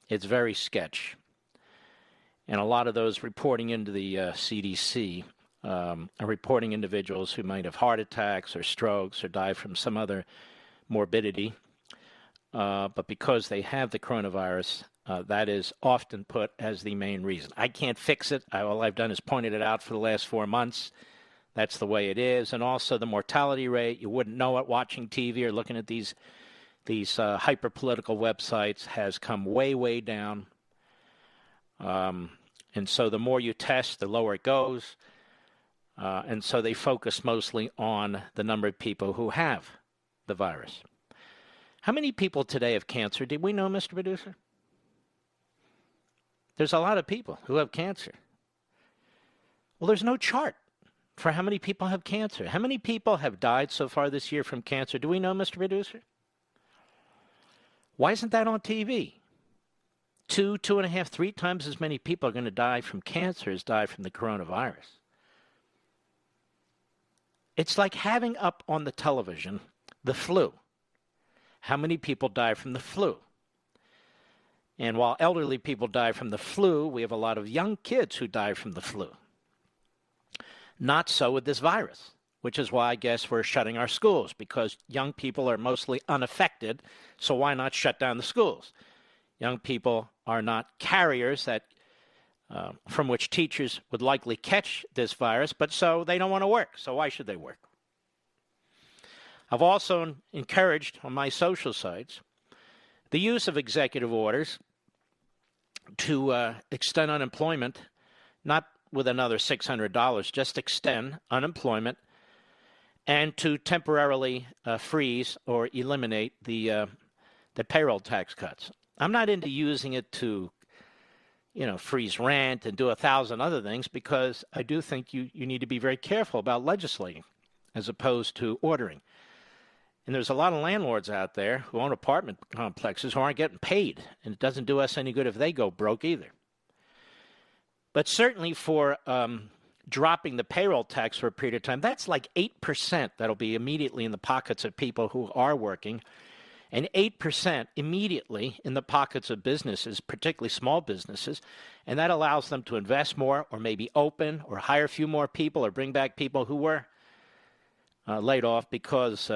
it's very sketch. And a lot of those reporting into the CDC are reporting individuals who might have heart attacks or strokes or die from some other morbidity. But because they have the coronavirus, that is often put as the main reason. I can't fix it. All I've done is pointed it out for the last 4 months. That's the way it is. And also the mortality rate, you wouldn't know it watching TV or looking at these hyper-political websites, has come way, way down. And so the more you test, the lower it goes. And so they focus mostly on the number of people who have the virus. How many people today have cancer? Did we know, Mr. Producer? There's a lot of people who have cancer. Well, there's no chart for how many people have cancer. How many people have died so far this year from cancer? Do we know, Mr. Producer? Why isn't that on TV? 2.5, 3 times as many people are going to die from cancer as die from the coronavirus. It's like having up on the television the flu. How many people die from the flu? And while elderly people die from the flu, we have a lot of young kids who die from the flu. Not so with this virus, which is why I guess we're shutting our schools, because young people are mostly unaffected, so why not shut down the schools? Young people are not carriers that from which teachers would likely catch this virus, but so they don't want to work, so why should they work? I've also encouraged on my social sites the use of executive orders to extend unemployment, not with another $600, just extend unemployment, and to temporarily freeze or eliminate the payroll tax cuts. I'm not into using it to, freeze rent and do 1,000 other things, because I do think you need to be very careful about legislating as opposed to ordering. And there's a lot of landlords out there who own apartment complexes who aren't getting paid, and it doesn't do us any good if they go broke either. But certainly for dropping the payroll tax for a period of time, that's like 8% that'll be immediately in the pockets of people who are working, and 8% immediately in the pockets of businesses, particularly small businesses, and that allows them to invest more or maybe open or hire a few more people or bring back people who were laid off because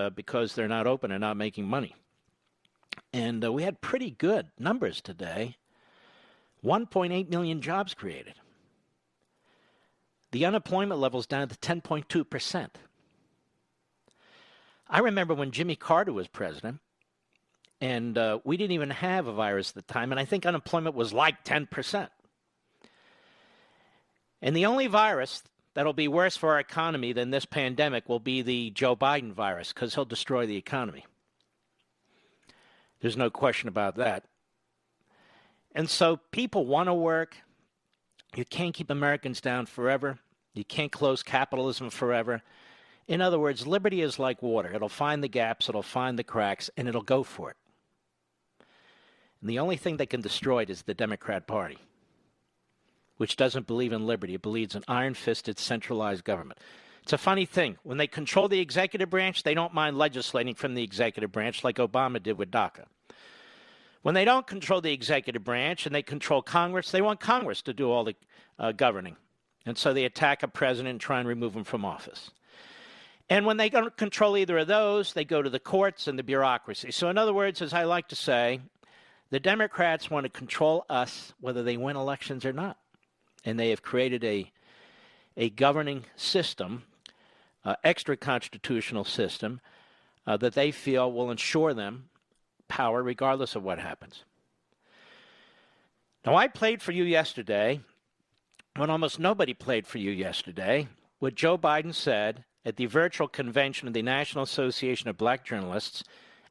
they're not open and not making money. And we had pretty good numbers today. 1.8 million jobs created. The unemployment level is down to 10.2%. I remember when Jimmy Carter was president, and we didn't even have a virus at the time, and I think unemployment was like 10%. And the only virus that'll be worse for our economy than this pandemic will be the Joe Biden virus, because he'll destroy the economy. There's no question about that. And so people want to work. You can't keep Americans down forever. You can't close capitalism forever. In other words, liberty is like water. It'll find the gaps, it'll find the cracks, and it'll go for it. And the only thing that can destroy it is the Democrat Party, which doesn't believe in liberty. It believes in iron-fisted, centralized government. It's a funny thing. When they control the executive branch, they don't mind legislating from the executive branch like Obama did with DACA. When they don't control the executive branch and they control Congress, they want Congress to do all the governing. And so they attack a president and try and remove him from office. And when they don't control either of those, they go to the courts and the bureaucracy. So in other words, as I like to say, the Democrats want to control us whether they win elections or not. And they have created a governing system, extra-constitutional system, that they feel will ensure them power regardless of what happens. Now, I played for you yesterday, when almost nobody played for you yesterday, what Joe Biden said at the virtual convention of the National Association of Black Journalists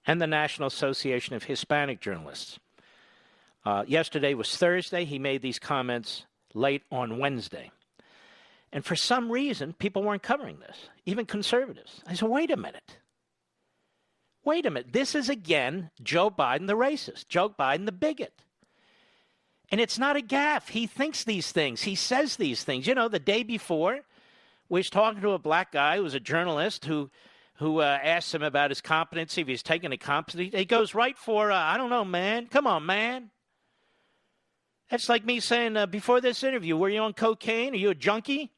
and the National Association of Hispanic Journalists. Yesterday was Thursday. He made these comments late on Wednesday. And for some reason, people weren't covering this, even conservatives. I said, wait a minute. Wait a minute. This is, again, Joe Biden the racist, Joe Biden the bigot. And it's not a gaffe. He thinks these things. He says these things. You know, the day before, we was talking to a black guy who was a journalist who asked him about his competency, if he's taking a competency. He goes right for, I don't know, man. Come on, man. That's like me saying, before this interview, were you on cocaine? Are you a junkie?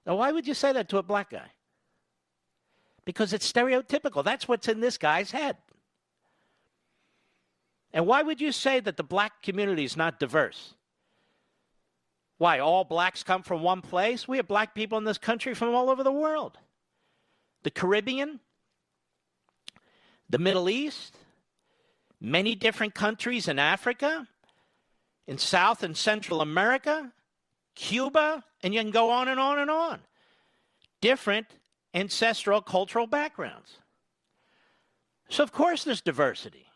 Now, why would you say that to a black guy? Because it's stereotypical. That's what's in this guy's head. And why would you say that the black community is not diverse? Why, all blacks come from one place? We have black people in this country from all over the world. The Caribbean, the Middle East, many different countries in Africa, in South and Central America, Cuba, and you can go on and on and on. Different ancestral cultural backgrounds. So, of course, there's diversity.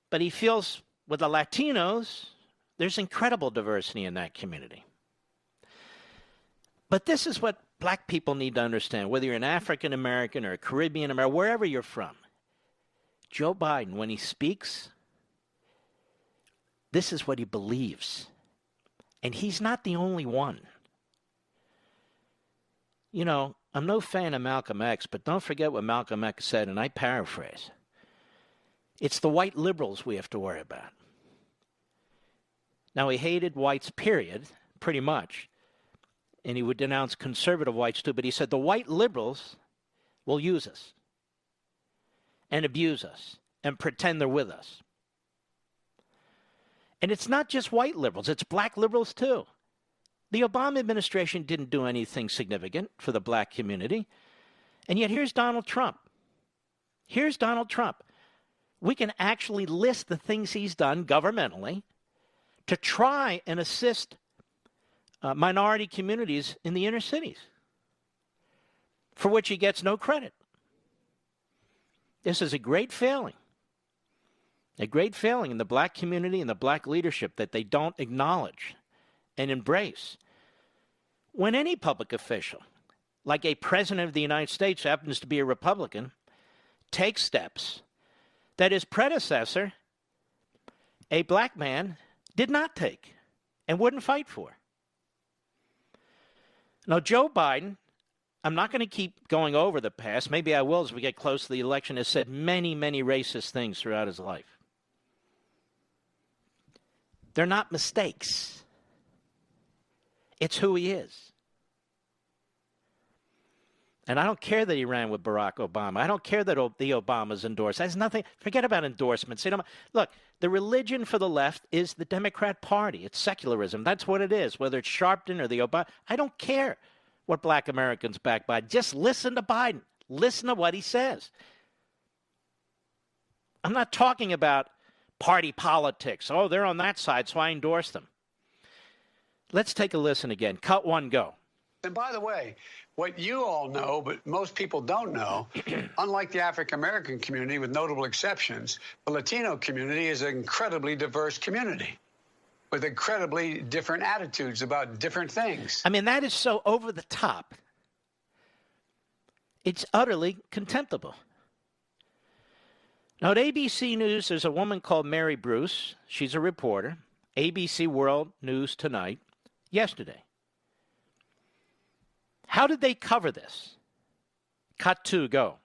But he feels with the Latinos, there's incredible diversity in that community. But this is what black people need to understand, whether you're an African American or a Caribbean American, wherever you're from. Joe Biden, when he speaks, this is what he believes. And he's not the only one. You know, I'm no fan of Malcolm X, but don't forget what Malcolm X said, and I paraphrase. It's the white liberals we have to worry about. Now, he hated whites, period, pretty much. And he would denounce conservative whites, too. But he said the white liberals will use us and abuse us and pretend they're with us. And it's not just white liberals. It's black liberals, too. The Obama administration didn't do anything significant for the black community. And yet here's Donald Trump. Here's Donald Trump. We can actually list the things he's done governmentally to try and assist minority communities in the inner cities, for which he gets no credit. This is a great failing in the black community and the black leadership that they don't acknowledge and embrace. When any public official, like a president of the United States who happens to be a Republican, takes steps that his predecessor, a black man, did not take and wouldn't fight for. Now, Joe Biden, I'm not going to keep going over the past. Maybe I will as we get close to the election, has said many, many racist things throughout his life. They're not mistakes. It's who he is. And I don't care that he ran with Barack Obama. I don't care that the Obamas endorsed. That's nothing. Forget about endorsements. Look, the religion for the left is the Democrat Party. It's secularism. That's what it is, whether it's Sharpton or the Obama. I don't care what black Americans back Biden. Just listen to Biden. Listen to what he says. I'm not talking about party politics. Oh, they're on that side, so I endorse them. Let's take a listen again. Cut one, go. And by the way, what you all know, but most people don't know, unlike the African-American community, with notable exceptions, the Latino community is an incredibly diverse community with incredibly different attitudes about different things. I mean, that is so over the top. It's utterly contemptible. Now, at ABC News, there's a woman called Mary Bruce. She's a reporter. ABC World News Tonight, yesterday. How did they cover this? Cut two, go.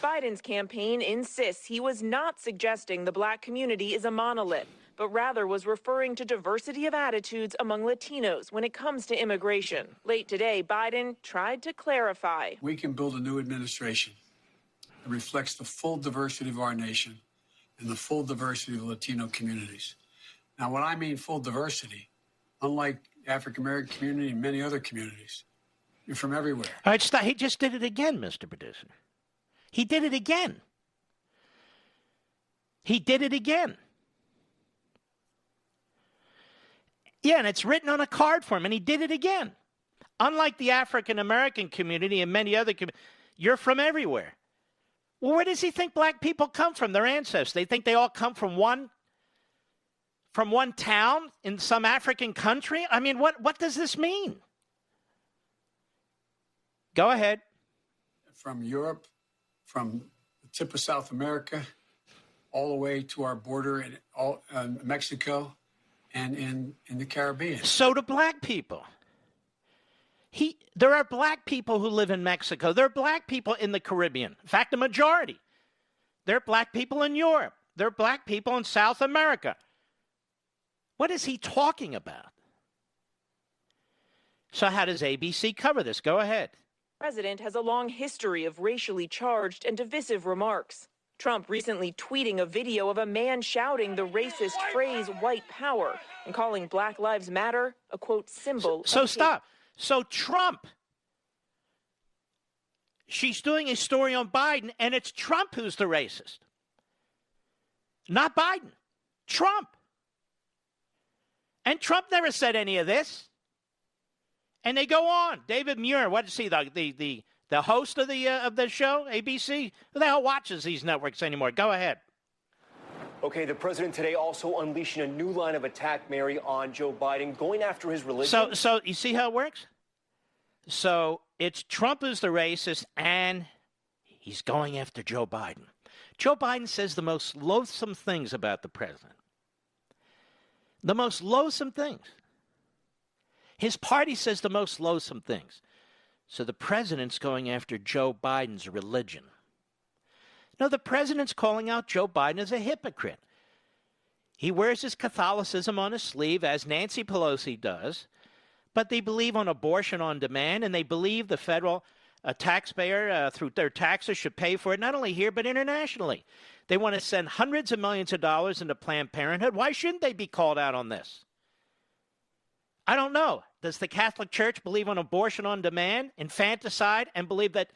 Biden's campaign insists he was not suggesting the black community is a monolith, but rather was referring to diversity of attitudes among Latinos when it comes to immigration. Late today, Biden tried to clarify. We can build a new administration that reflects the full diversity of our nation and the full diversity of the Latino communities. Now, when I mean full diversity, unlike the African-American community and many other communities, you're from everywhere. All right, stop. He just did it again, Mr. Producer. He did it again. He did it again. Yeah, and it's written on a card for him, and he did it again. Unlike the African-American community and many other communities, you're from everywhere. Well, where does he think black people come from, their ancestors? They think they all come from one town in some African country? I mean, what does this mean? Go ahead. From Europe, from the tip of South America, all the way to our border in Mexico and in the Caribbean. So do black people. There are black people who live in Mexico. There are black people in the Caribbean. In fact, a majority. There are black people in Europe. they're black people in South America. What is he talking about? So how does ABC cover this? Go ahead. The president has a long history of racially charged and divisive remarks. Trump recently tweeting a video of a man shouting the racist phrase white power and calling Black Lives Matter a, quote, symbol. So stop. So Trump, she's doing a story on Biden, and it's Trump who's the racist. Not Biden. Trump. And Trump never said any of this. And they go on. David Muir, what is he, the host of the show, ABC? Who the hell watches these networks anymore? Go ahead. Okay, the president today also unleashing a new line of attack, Mary, on Joe Biden, going after his religion. So you see how it works? So it's Trump who's the racist, and he's going after Joe Biden. Joe Biden says the most loathsome things about the president. The most loathsome things. His party says the most loathsome things. So the president's going after Joe Biden's religion. No, the president's calling out Joe Biden as a hypocrite. He wears his Catholicism on his sleeve, as Nancy Pelosi does, but they believe on abortion on demand, and they believe the federal taxpayer, through their taxes, should pay for it, not only here, but internationally. They want to send hundreds of millions of dollars into Planned Parenthood. Why shouldn't they be called out on this? I don't know. Does the Catholic Church believe on abortion on demand, infanticide, and believe that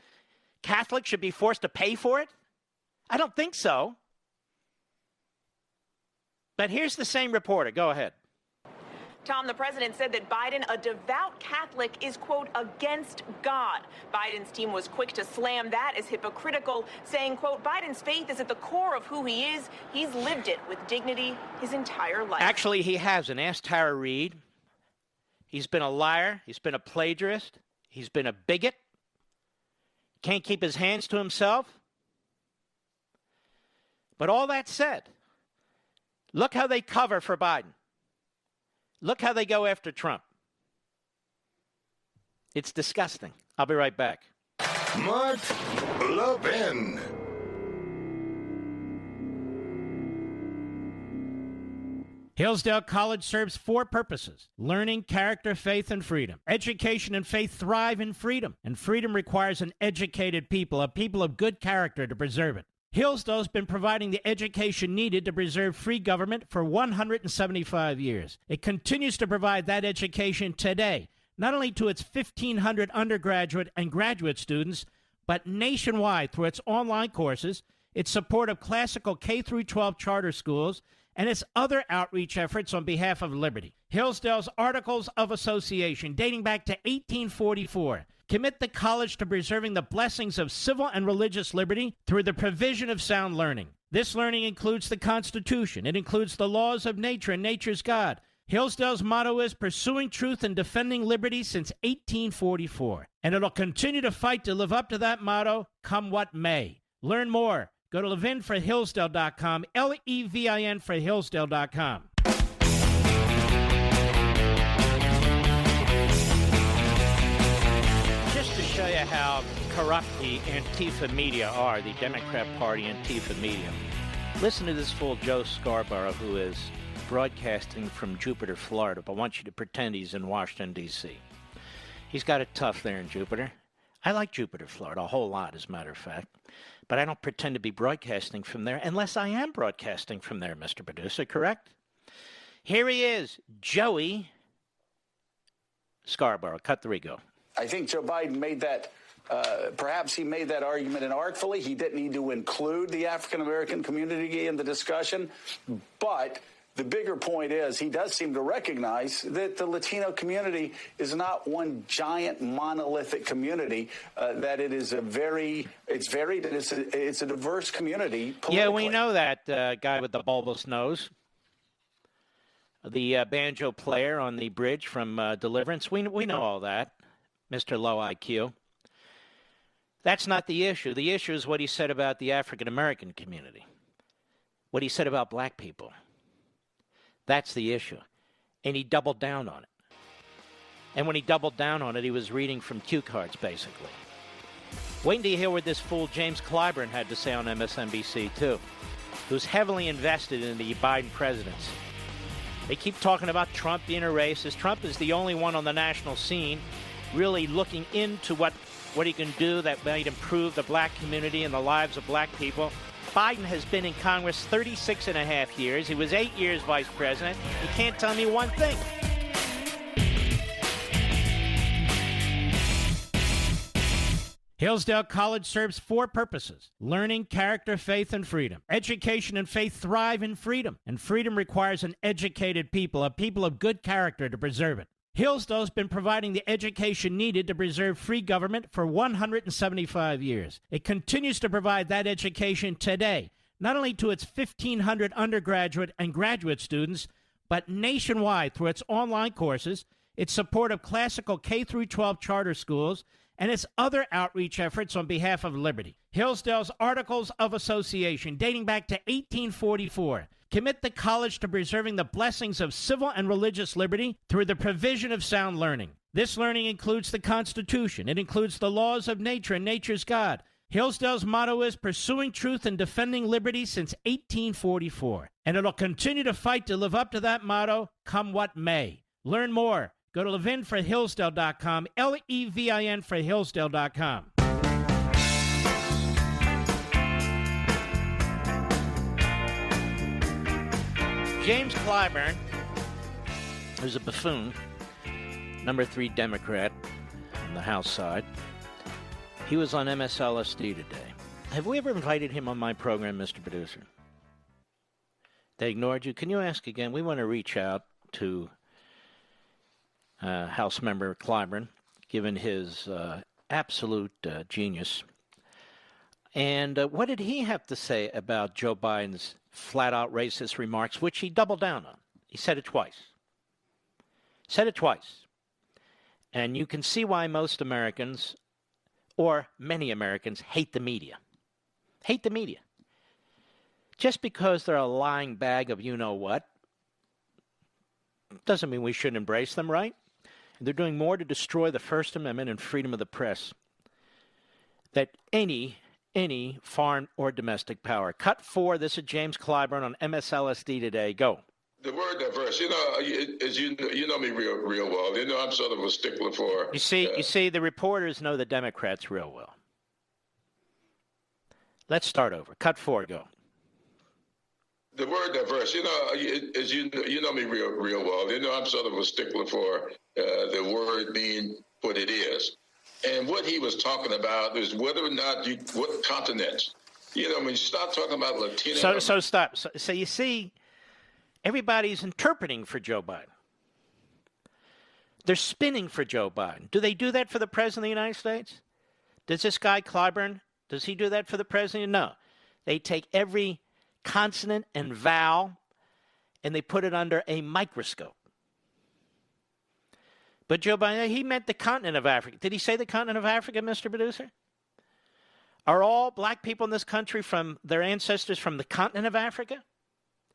Catholics should be forced to pay for it? I don't think so. But here's the same reporter. Go ahead. Tom, the president said that Biden, a devout Catholic, is, quote, against God. Biden's team was quick to slam that as hypocritical, saying, quote, Biden's faith is at the core of who he is. He's lived it with dignity his entire life. Actually, he hasn't. Ask Tara Reid. He's been a liar. He's been a plagiarist. He's been a bigot. Can't keep his hands to himself. But all that said, look how they cover for Biden. Look how they go after Trump. It's disgusting. I'll be right back. Mark Levin. Hillsdale College serves 4 purposes: learning, character, faith, and freedom. Education and faith thrive in freedom, and freedom requires an educated people, a people of good character, to preserve it. Hillsdale's been providing the education needed to preserve free government for 175 years. It continues to provide that education today, not only to its 1,500 undergraduate and graduate students, but nationwide through its online courses, its support of classical K-12 charter schools, and its other outreach efforts on behalf of liberty. Hillsdale's Articles of Association, dating back to 1844, commit the college to preserving the blessings of civil and religious liberty through the provision of sound learning. This learning includes the Constitution. It includes the laws of nature and nature's God. Hillsdale's motto is pursuing truth and defending liberty since 1844. And it'll continue to fight to live up to that motto, come what may. Learn more. Go to levinforhillsdale.com, Levin for Hillsdale.com. Just to show you how corrupt the Antifa media are, the Democrat Party Antifa media, listen to this fool Joe Scarborough, who is broadcasting from Jupiter, Florida, but wants you to pretend he's in Washington, D.C. He's got it tough there in Jupiter. I like Jupiter, Florida, a whole lot, as a matter of fact. But I don't pretend to be broadcasting from there unless I am broadcasting from there, Mr. Producer, correct? Here he is, Joey Scarborough. Cut 3, go. I think Joe Biden made that, perhaps he made that argument inartfully. He didn't need to include the African-American community in the discussion. But the bigger point is he does seem to recognize that the Latino community is not one giant monolithic community, that it is it's a diverse community politically. Yeah, we know that guy with the bulbous nose. The banjo player on the bridge from Deliverance. We know all that, Mr. Low IQ. That's not the issue. The issue is what he said about the African-American community, what he said about black people. That's the issue. And he doubled down on it. And when he doubled down on it, he was reading from cue cards, basically. Wait until you hear what this fool James Clyburn had to say on MSNBC, too. who's heavily invested in the Biden presidency. They keep talking about Trump being a racist. Trump is the only one on the national scene really looking into what he can do that might improve the black community and the lives of black people. Biden has been in Congress 36 and a half years. He was 8 years vice president. He can't tell me one thing. Hillsdale College serves 4 purposes: learning, character, faith, and freedom. Education and faith thrive in freedom, and freedom requires an educated people, a people of good character, to preserve it. Hillsdale's been providing the education needed to preserve free government for 175 years. It continues to provide that education today, not only to its 1,500 undergraduate and graduate students, but nationwide through its online courses, its support of classical K-12 charter schools, and its other outreach efforts on behalf of liberty. Hillsdale's Articles of Association, dating back to 1844, commit the college to preserving the blessings of civil and religious liberty through the provision of sound learning. This learning includes the Constitution. It includes the laws of nature and nature's God. Hillsdale's motto is pursuing truth and defending liberty since 1844. And it'll continue to fight to live up to that motto, come what may. Learn more. Go to Levin for Hillsdale.com, Levin for Hillsdale.com. James Clyburn, who's a buffoon, number 3 Democrat on the House side, he was on MSLSD today. Have we ever invited him on my program, Mr. Producer? They ignored you. Can you ask again? We want to reach out to House Member Clyburn, given his absolute genius. And what did he have to say about Joe Biden's flat-out racist remarks, which he doubled down on? He said it twice. And you can see why most Americans, or many Americans, hate the media. Hate the media. Just because they're a lying bag of you-know-what doesn't mean we shouldn't embrace them, right? They're doing more to destroy the First Amendment and freedom of the press than any foreign or domestic power. Cut 4, this is James Clyburn on MSLSD today. Go. The word diverse, as you know me real well. You know I'm sort of a stickler for. You see, the reporters know the Democrats real well. Let's start over. Cut 4, go. The word diverse, as you know me real well. You know I'm sort of a stickler for the word being what it is. And what he was talking about is whether or not what continents. When you start talking about Latino. So stop. So you see, everybody's interpreting for Joe Biden. They're spinning for Joe Biden. Do they do that for the President of the United States? Does this guy Clyburn, does he do that for the President? No. They take every consonant and vowel and they put it under a microscope. But Joe Biden, he meant the continent of Africa. Did he say the continent of Africa, Mr. Producer? Are all black people in this country from their ancestors from the continent of Africa?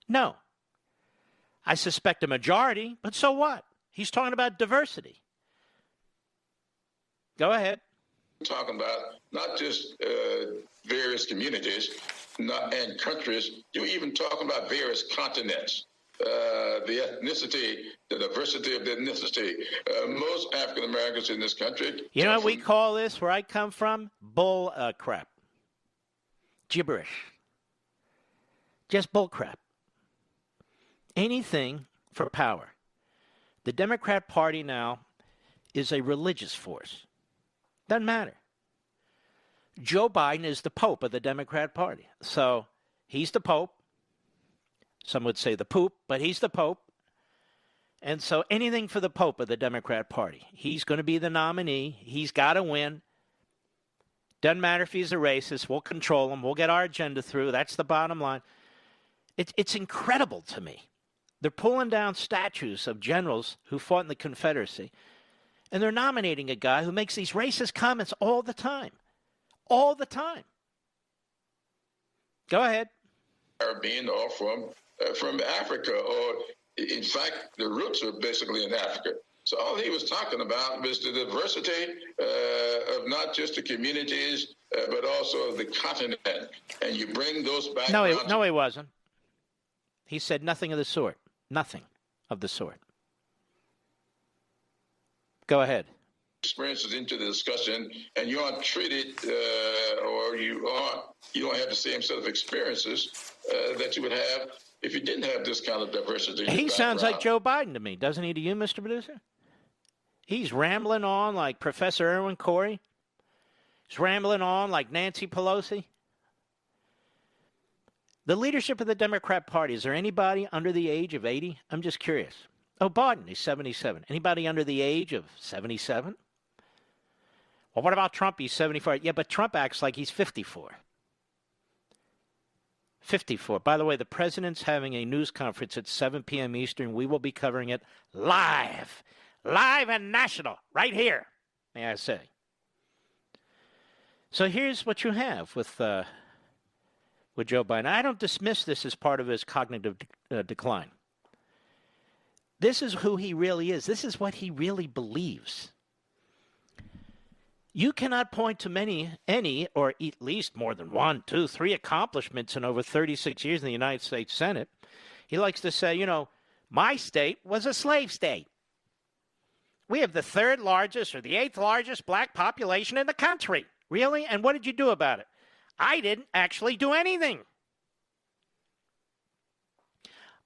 No. I suspect a majority, but so what? He's talking about diversity. Go ahead. Talking about not just various communities and countries, you're even talking about various continents. The ethnicity, the diversity of the ethnicity. Most African Americans in this country. You know what we call this where I come from? Bull crap. Gibberish. Just bull crap. Anything for power. The Democrat Party now is a religious force. Doesn't matter. Joe Biden is the Pope of the Democrat Party. So he's the Pope. Some would say the poop, but he's the Pope. And so anything for the Pope of the Democrat Party. He's going to be the nominee. He's got to win. Doesn't matter if he's a racist. We'll control him. We'll get our agenda through. That's the bottom line. It's incredible to me. They're pulling down statues of generals who fought in the Confederacy, and they're nominating a guy who makes these racist comments all the time. All the time. Go ahead. Being all from Africa, or in fact, the roots are basically in Africa. So all he was talking about was the diversity of not just the communities, but also the continent. And you bring those back. No, he wasn't. He said nothing of the sort. Nothing of the sort. Go ahead. Experiences into the discussion, and you aren't treated, or you don't have the same set of experiences that you would have if you didn't have this kind of diversity. He sounds like Joe Biden to me, doesn't he to you, Mr. Producer? He's rambling on like Professor Erwin Corey. He's rambling on like Nancy Pelosi. The leadership of the Democrat Party, is there anybody under the age of 80? I'm just curious. Oh, Biden, he's 77. Anybody under the age of 77? Well, what about Trump? He's 74. Yeah, but Trump acts like he's 54. 54. By the way, the president's having a news conference at 7 p.m. Eastern. We will be covering it live and national, right here, may I say. So here's what you have with Joe Biden. I don't dismiss this as part of his cognitive decline. This is who he really is. This is what he really believes. You cannot point to any, or at least more than 1, 2, 3 accomplishments in over 36 years in the United States Senate. He likes to say, my state was a slave state. We have the 3rd largest or the 8th largest black population in the country. Really? And what did you do about it? I didn't actually do anything.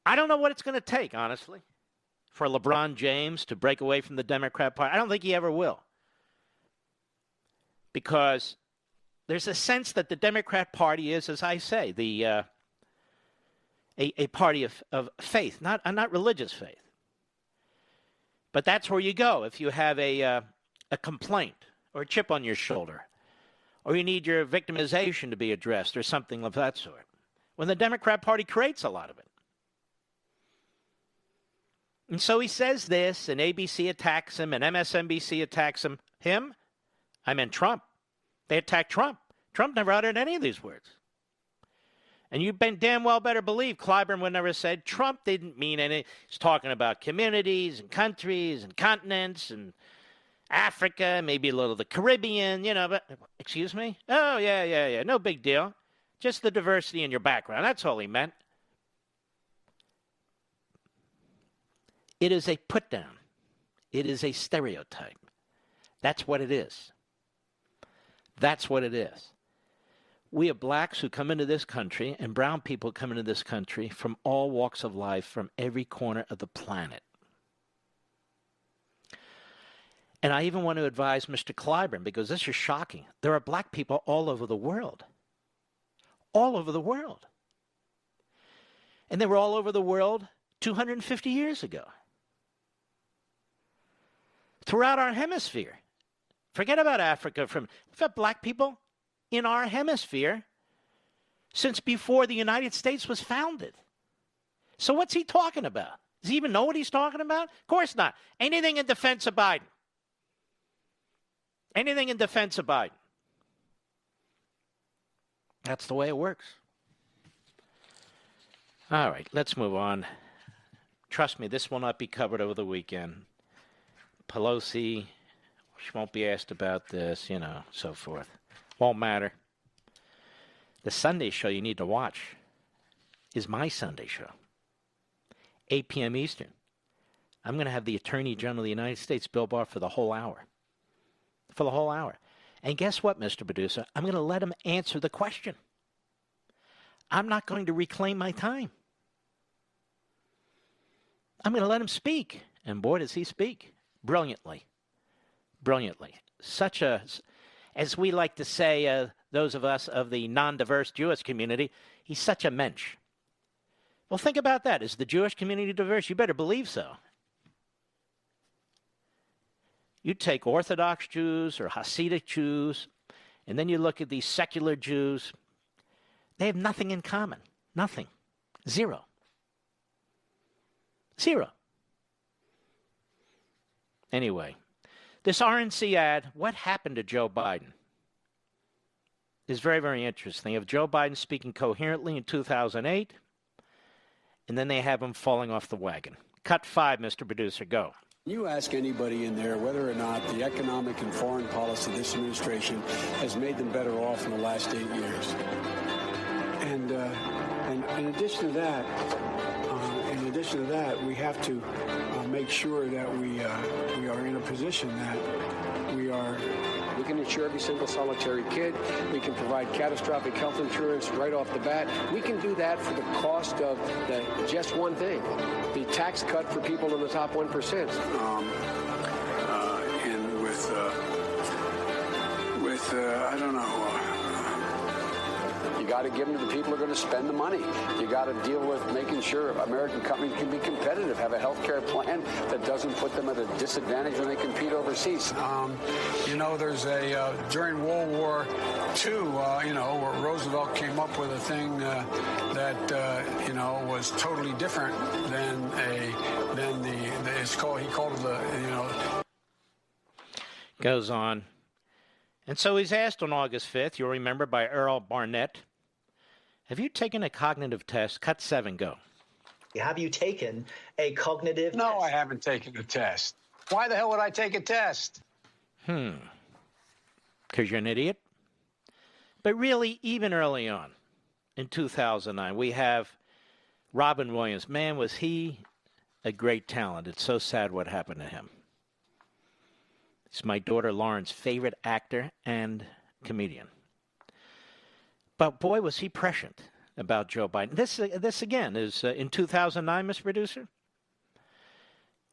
I don't know what it's going to take, honestly, for LeBron James to break away from the Democrat Party. I don't think he ever will. Because there's a sense that the Democrat Party is, as I say, a party of faith, not religious faith. But that's where you go if you have a complaint or a chip on your shoulder, or you need your victimization to be addressed or something of that sort. When the Democrat Party creates a lot of it. And so he says this, and ABC attacks him, and MSNBC attacks him. Him? I meant Trump. They attacked Trump. Trump never uttered any of these words. And you damn well better believe Clyburn would never said Trump didn't mean any. He's talking about communities and countries and continents and Africa, maybe a little of the Caribbean, but excuse me? Oh, yeah. No big deal. Just the diversity in your background. That's all he meant. It is a put down. It is a stereotype. That's what it is. That's what it is. We have blacks who come into this country and brown people come into this country from all walks of life, from every corner of the planet. And I even want to advise Mr. Clyburn, because this is shocking. There are black people all over the world. All over the world. And they were all over the world 250 years ago. Throughout our hemisphere. Forget about Africa. We've got black people in our hemisphere since before the United States was founded. So what's he talking about? Does he even know what he's talking about? Of course not. Anything in defense of Biden. Anything in defense of Biden. That's the way it works. All right, let's move on. Trust me, this will not be covered over the weekend. Pelosi, she won't be asked about this, so forth. Won't matter. The Sunday show you need to watch is my Sunday show. 8 p.m. Eastern. I'm going to have the Attorney General of the United States, Bill Barr, for the whole hour. For the whole hour. And guess what, Mr. Producer? I'm going to let him answer the question. I'm not going to reclaim my time. I'm going to let him speak. And boy, does he speak. Brilliantly. Brilliantly. Such a, as we like to say, those of us of the non-diverse Jewish community, he's such a mensch. Well, think about that. Is the Jewish community diverse? You better believe so. You take Orthodox Jews or Hasidic Jews, and then you look at these secular Jews. They have nothing in common. Nothing. Zero. Zero. Anyway, this RNC ad, what happened to Joe Biden, is very, very interesting. You have Joe Biden speaking coherently in 2008, and then they have him falling off the wagon. Cut 5, Mr. Producer, go. You ask anybody in there whether or not the economic and foreign policy of this administration has made them better off in the last 8 years. And In addition to that, we have to make sure that we are in a position that we can insure every single solitary kid. We can provide catastrophic health insurance right off the bat. We can do that for the cost of just one thing, the tax cut for people in the top 1%. And with I don't know. You got to give them to the people who are going to spend the money. You got to deal with making sure American companies can be competitive, have a health care plan that doesn't put them at a disadvantage when they compete overseas. There's during World War II, where Roosevelt came up with a thing that was totally different than he called it Goes on. And so he's asked on August 5th, you'll remember, by Earl Barnett, have you taken a cognitive test? Cut 7, go. Have you taken a cognitive test? No, I haven't taken a test. Why the hell would I take a test? Because you're an idiot? But really, even early on, in 2009, we have Robin Williams. Man, was he a great talent. It's so sad what happened to him. He's my daughter Lauren's favorite actor and comedian. But boy, was he prescient about Joe Biden. This again, is in 2009, Mr. Producer?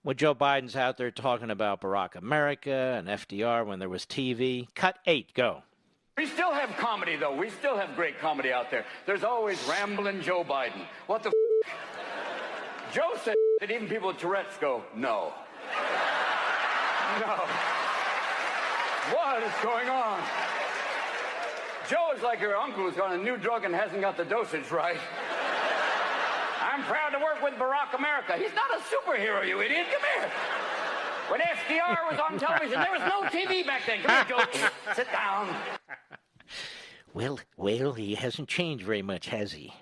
When Joe Biden's out there talking about Barack America and FDR when there was TV. Cut 8, go. We still have comedy, though. We still have great comedy out there. There's always rambling Joe Biden. What the Joe said that even people with Tourette's go, no. No. What is going on? Joe is like your uncle who's on a new drug and hasn't got the dosage right. I'm proud to work with Barack America. He's not a superhero, you idiot. Come here. When FDR was on television, there was no TV back then. Come here, Joe. Sit down. Well, he hasn't changed very much, has he?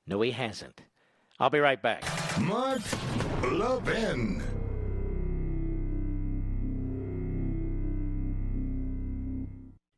No, he hasn't. I'll be right back. Mark Levin.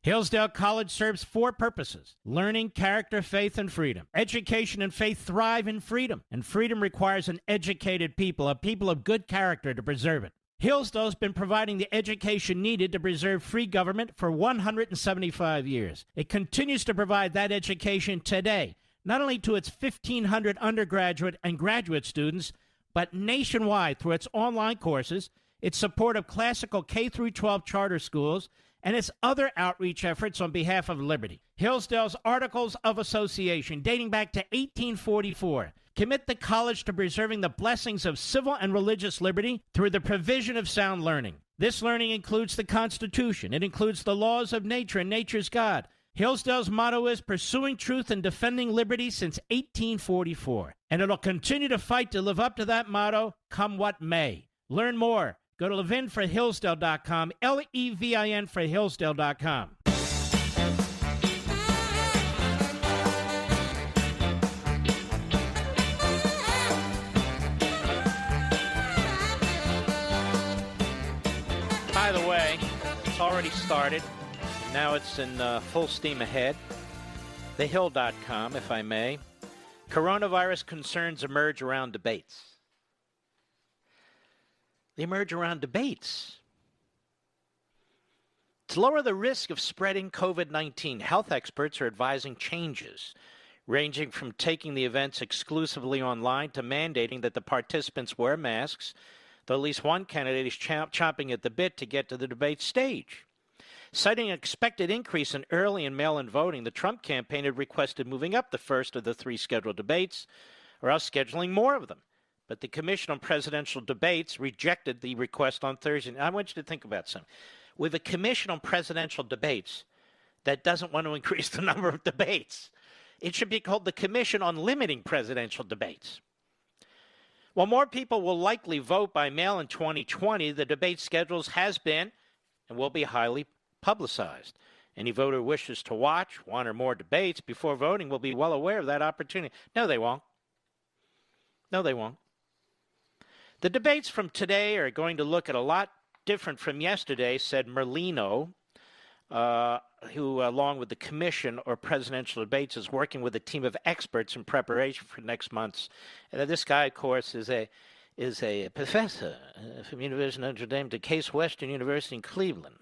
Hillsdale College serves 4 purposes: learning, character, faith, and freedom. Education and faith thrive in freedom, and freedom requires an educated people, a people of good character, to preserve it. Hillsdale's been providing the education needed to preserve free government for 175 years. It continues to provide that education today, not only to its 1,500 undergraduate and graduate students, but nationwide through its online courses, its support of classical K-12 charter schools, and its other outreach efforts on behalf of liberty. Hillsdale's Articles of Association, dating back to 1844, commit the college to preserving the blessings of civil and religious liberty through the provision of sound learning. This learning includes the Constitution. It includes the laws of nature and nature's God. Hillsdale's motto is pursuing truth and defending liberty since 1844. And it'll continue to fight to live up to that motto, come what may. Learn more. Go to levinforhillsdale.com, Levin for Hillsdale.com. By the way, it's already started. Now it's in full steam ahead. TheHill.com, if I may. Coronavirus concerns emerge around debates. They emerge around debates. To lower the risk of spreading COVID-19, health experts are advising changes, ranging from taking the events exclusively online to mandating that the participants wear masks, though at least one candidate is chomping at the bit to get to the debate stage. Citing an expected increase in early and mail-in voting, the Trump campaign had requested moving up the first of the 3 scheduled debates, or else scheduling more of them. But the Commission on Presidential Debates rejected the request on Thursday. I want you to think about something. With a Commission on Presidential Debates that doesn't want to increase the number of debates, it should be called the Commission on Limiting Presidential Debates. While more people will likely vote by mail in 2020, the debate schedules has been and will be highly publicized. Any voter who wishes to watch one or more debates before voting will be well aware of that opportunity. No, they won't. No, they won't. The debates from today are going to look at a lot different from yesterday, said Merlino, who, along with the commission or presidential debates, is working with a team of experts in preparation for next month's. And this guy, of course, is a professor from University of Notre Dame to Case Western University in Cleveland.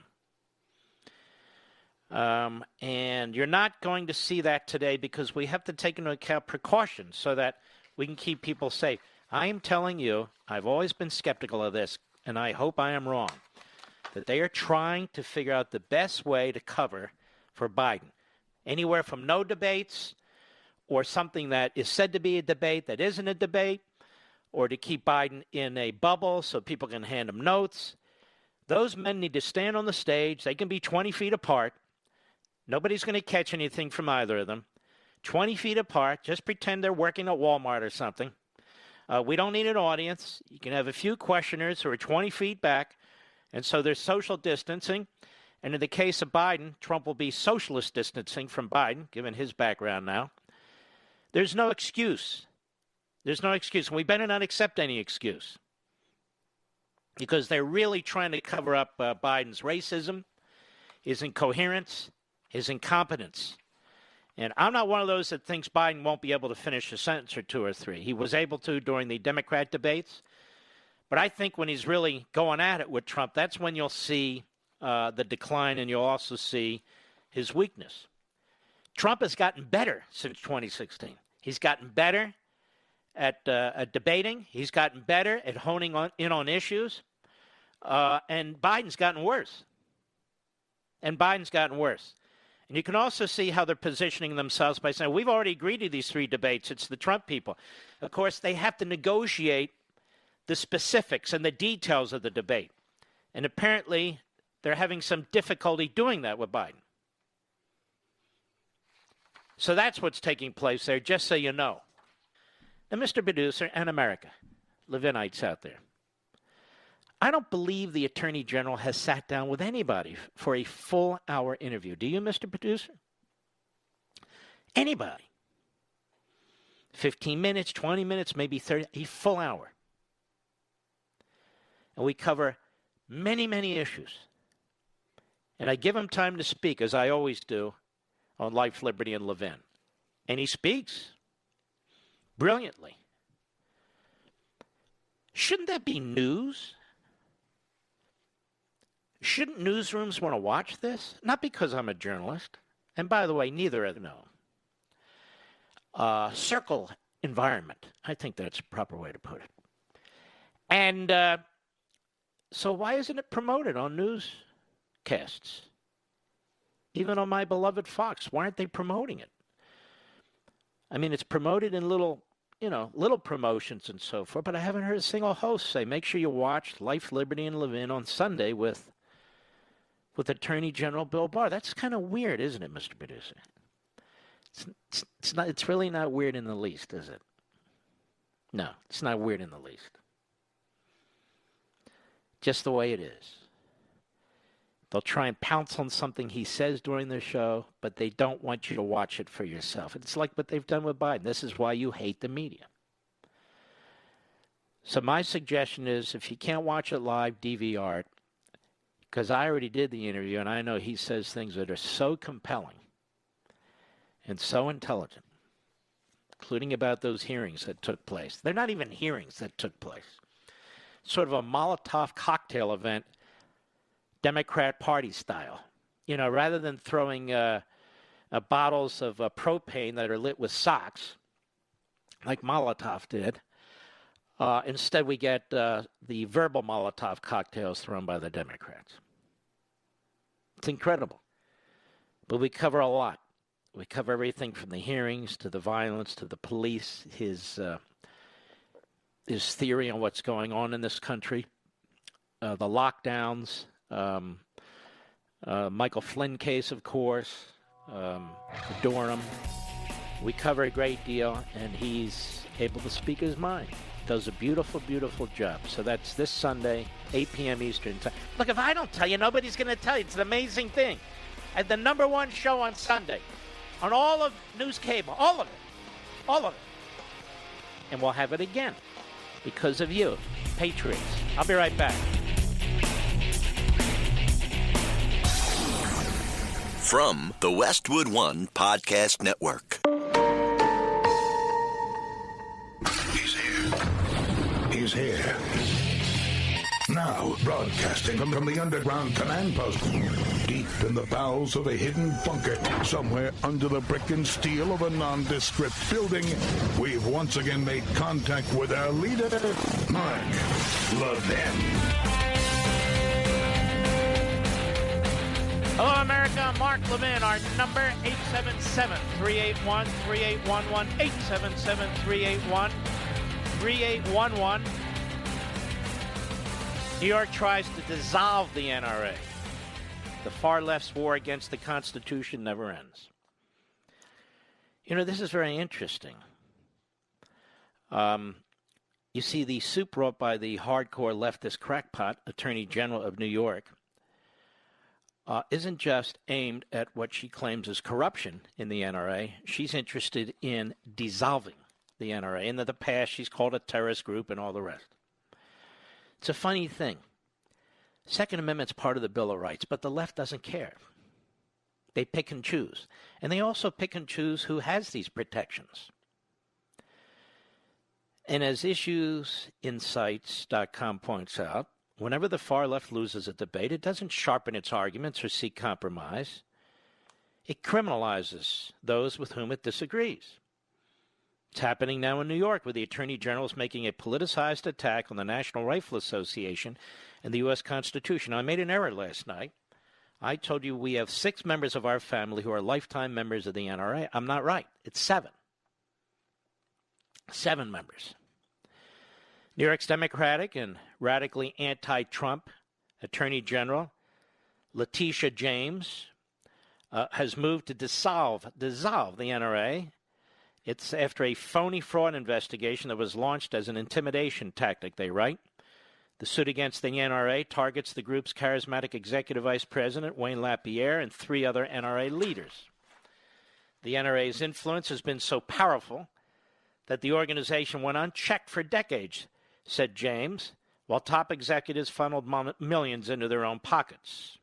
And you're not going to see that today because we have to take into account precautions so that we can keep people safe. I am telling you, I've always been skeptical of this, and I hope I am wrong, that they are trying to figure out the best way to cover for Biden. Anywhere from no debates or something that is said to be a debate that isn't a debate, or to keep Biden in a bubble so people can hand him notes. Those men need to stand on the stage. They can be 20 feet apart. Nobody's going to catch anything from either of them. 20 feet apart. Just pretend they're working at Walmart or something. We don't need an audience. You can have a few questioners who are 20 feet back. And so there's social distancing. And in the case of Biden, Trump will be socialist distancing from Biden, given his background now. There's no excuse. There's no excuse. We better not accept any excuse. Because they're really trying to cover up Biden's racism, his incoherence, his incompetence. And I'm not one of those that thinks Biden won't be able to finish a sentence or two or three. He was able to during the Democrat debates. But I think when he's really going at it with Trump, that's when you'll see the decline, and you'll also see his weakness. Trump has gotten better since 2016. He's gotten better at debating. He's gotten better at honing in on issues. And Biden's gotten worse. And you can also see how they're positioning themselves by saying, we've already agreed to these 3 debates. It's the Trump people. Of course, they have to negotiate the specifics and the details of the debate. And apparently, they're having some difficulty doing that with Biden. So that's what's taking place there, just so you know. Now, Mr. Producer and America, Levinites out there, I don't believe the Attorney General has sat down with anybody for a full-hour interview. Do you, Mr. Producer? Anybody. 15 minutes, 20 minutes, maybe 30, a full hour. And we cover many, many issues. And I give him time to speak, as I always do, on Life, Liberty, and Levin. And he speaks brilliantly. Shouldn't that be news? Shouldn't newsrooms want to watch this? Not because I'm a journalist. And by the way, neither of them know. Circle environment. I think that's a proper way to put it. And so why isn't it promoted on newscasts? Even on my beloved Fox, why aren't they promoting it? I mean, it's promoted in little promotions and so forth, but I haven't heard a single host say, make sure you watch Life, Liberty, and Levin on Sunday with Attorney General Bill Barr. That's kind of weird, isn't it, Mr. Producer? It's really not weird in the least, is it? No, it's not weird in the least. Just the way it is. They'll try and pounce on something he says during the show, but they don't want you to watch it for yourself. It's like what they've done with Biden. This is why you hate the media. So my suggestion is, if you can't watch it live, DVR it, because I already did the interview, and I know he says things that are so compelling and so intelligent, including about those hearings that took place. They're not even hearings that took place. Sort of a Molotov cocktail event, Democrat Party style. You know, rather than throwing bottles of propane that are lit with socks, like Molotov did, instead we get the verbal Molotov cocktails thrown by the Democrats. It's incredible. But we cover a lot. We cover everything from the hearings to the violence to the police, his theory on what's going on in this country, the lockdowns, Michael Flynn case, of course, Durham. We cover a great deal, and he's able to speak his mind. Does a beautiful, beautiful job. So that's this Sunday, 8 p.m. Eastern time. Look, if I don't tell you, nobody's going to tell you. It's an amazing thing. I had the #1 show on Sunday on all of News Cable, all of it. And we'll have it again because of you, Patriots. I'll be right back. From the Westwood One Podcast Network. He's here. He's here. Now, broadcasting from the underground command post, deep in the bowels of a hidden bunker, somewhere under the brick and steel of a nondescript building, we've once again made contact with our leader, Mark Levin. Hello, America. Mark Levin. Our number, 877-381-3811, 877-381-3811. New York tries to dissolve the NRA. The far left's war against the Constitution never ends. You know, this is very interesting. You see, the suit brought by the hardcore leftist crackpot Attorney General of New York isn't just aimed at what she claims is corruption in the NRA. She's interested in dissolving the NRA. And in the past, she's called a terrorist group and all the rest. It's a funny thing. Second Amendment's part of the Bill of Rights, but the left doesn't care. They pick and choose. And they also pick and choose who has these protections. And as IssuesInsights.com points out, whenever the far left loses a debate, it doesn't sharpen its arguments or seek compromise. It criminalizes those with whom it disagrees. It's happening now in New York, where the Attorney General is making a politicized attack on the National Rifle Association and the U.S. Constitution. I made an error last night. I told you we have 6 members of our family who are lifetime members of the NRA. I'm not right. It's 7. 7 members. New York's Democratic and radically anti-Trump Attorney General Letitia James has moved to dissolve the NRA. It's after a phony fraud investigation that was launched as an intimidation tactic, they write. The suit against the NRA targets the group's charismatic executive vice president, Wayne LaPierre, and 3 other NRA leaders. The NRA's influence has been so powerful that the organization went unchecked for decades, said James, while top executives funneled millions into their own pockets.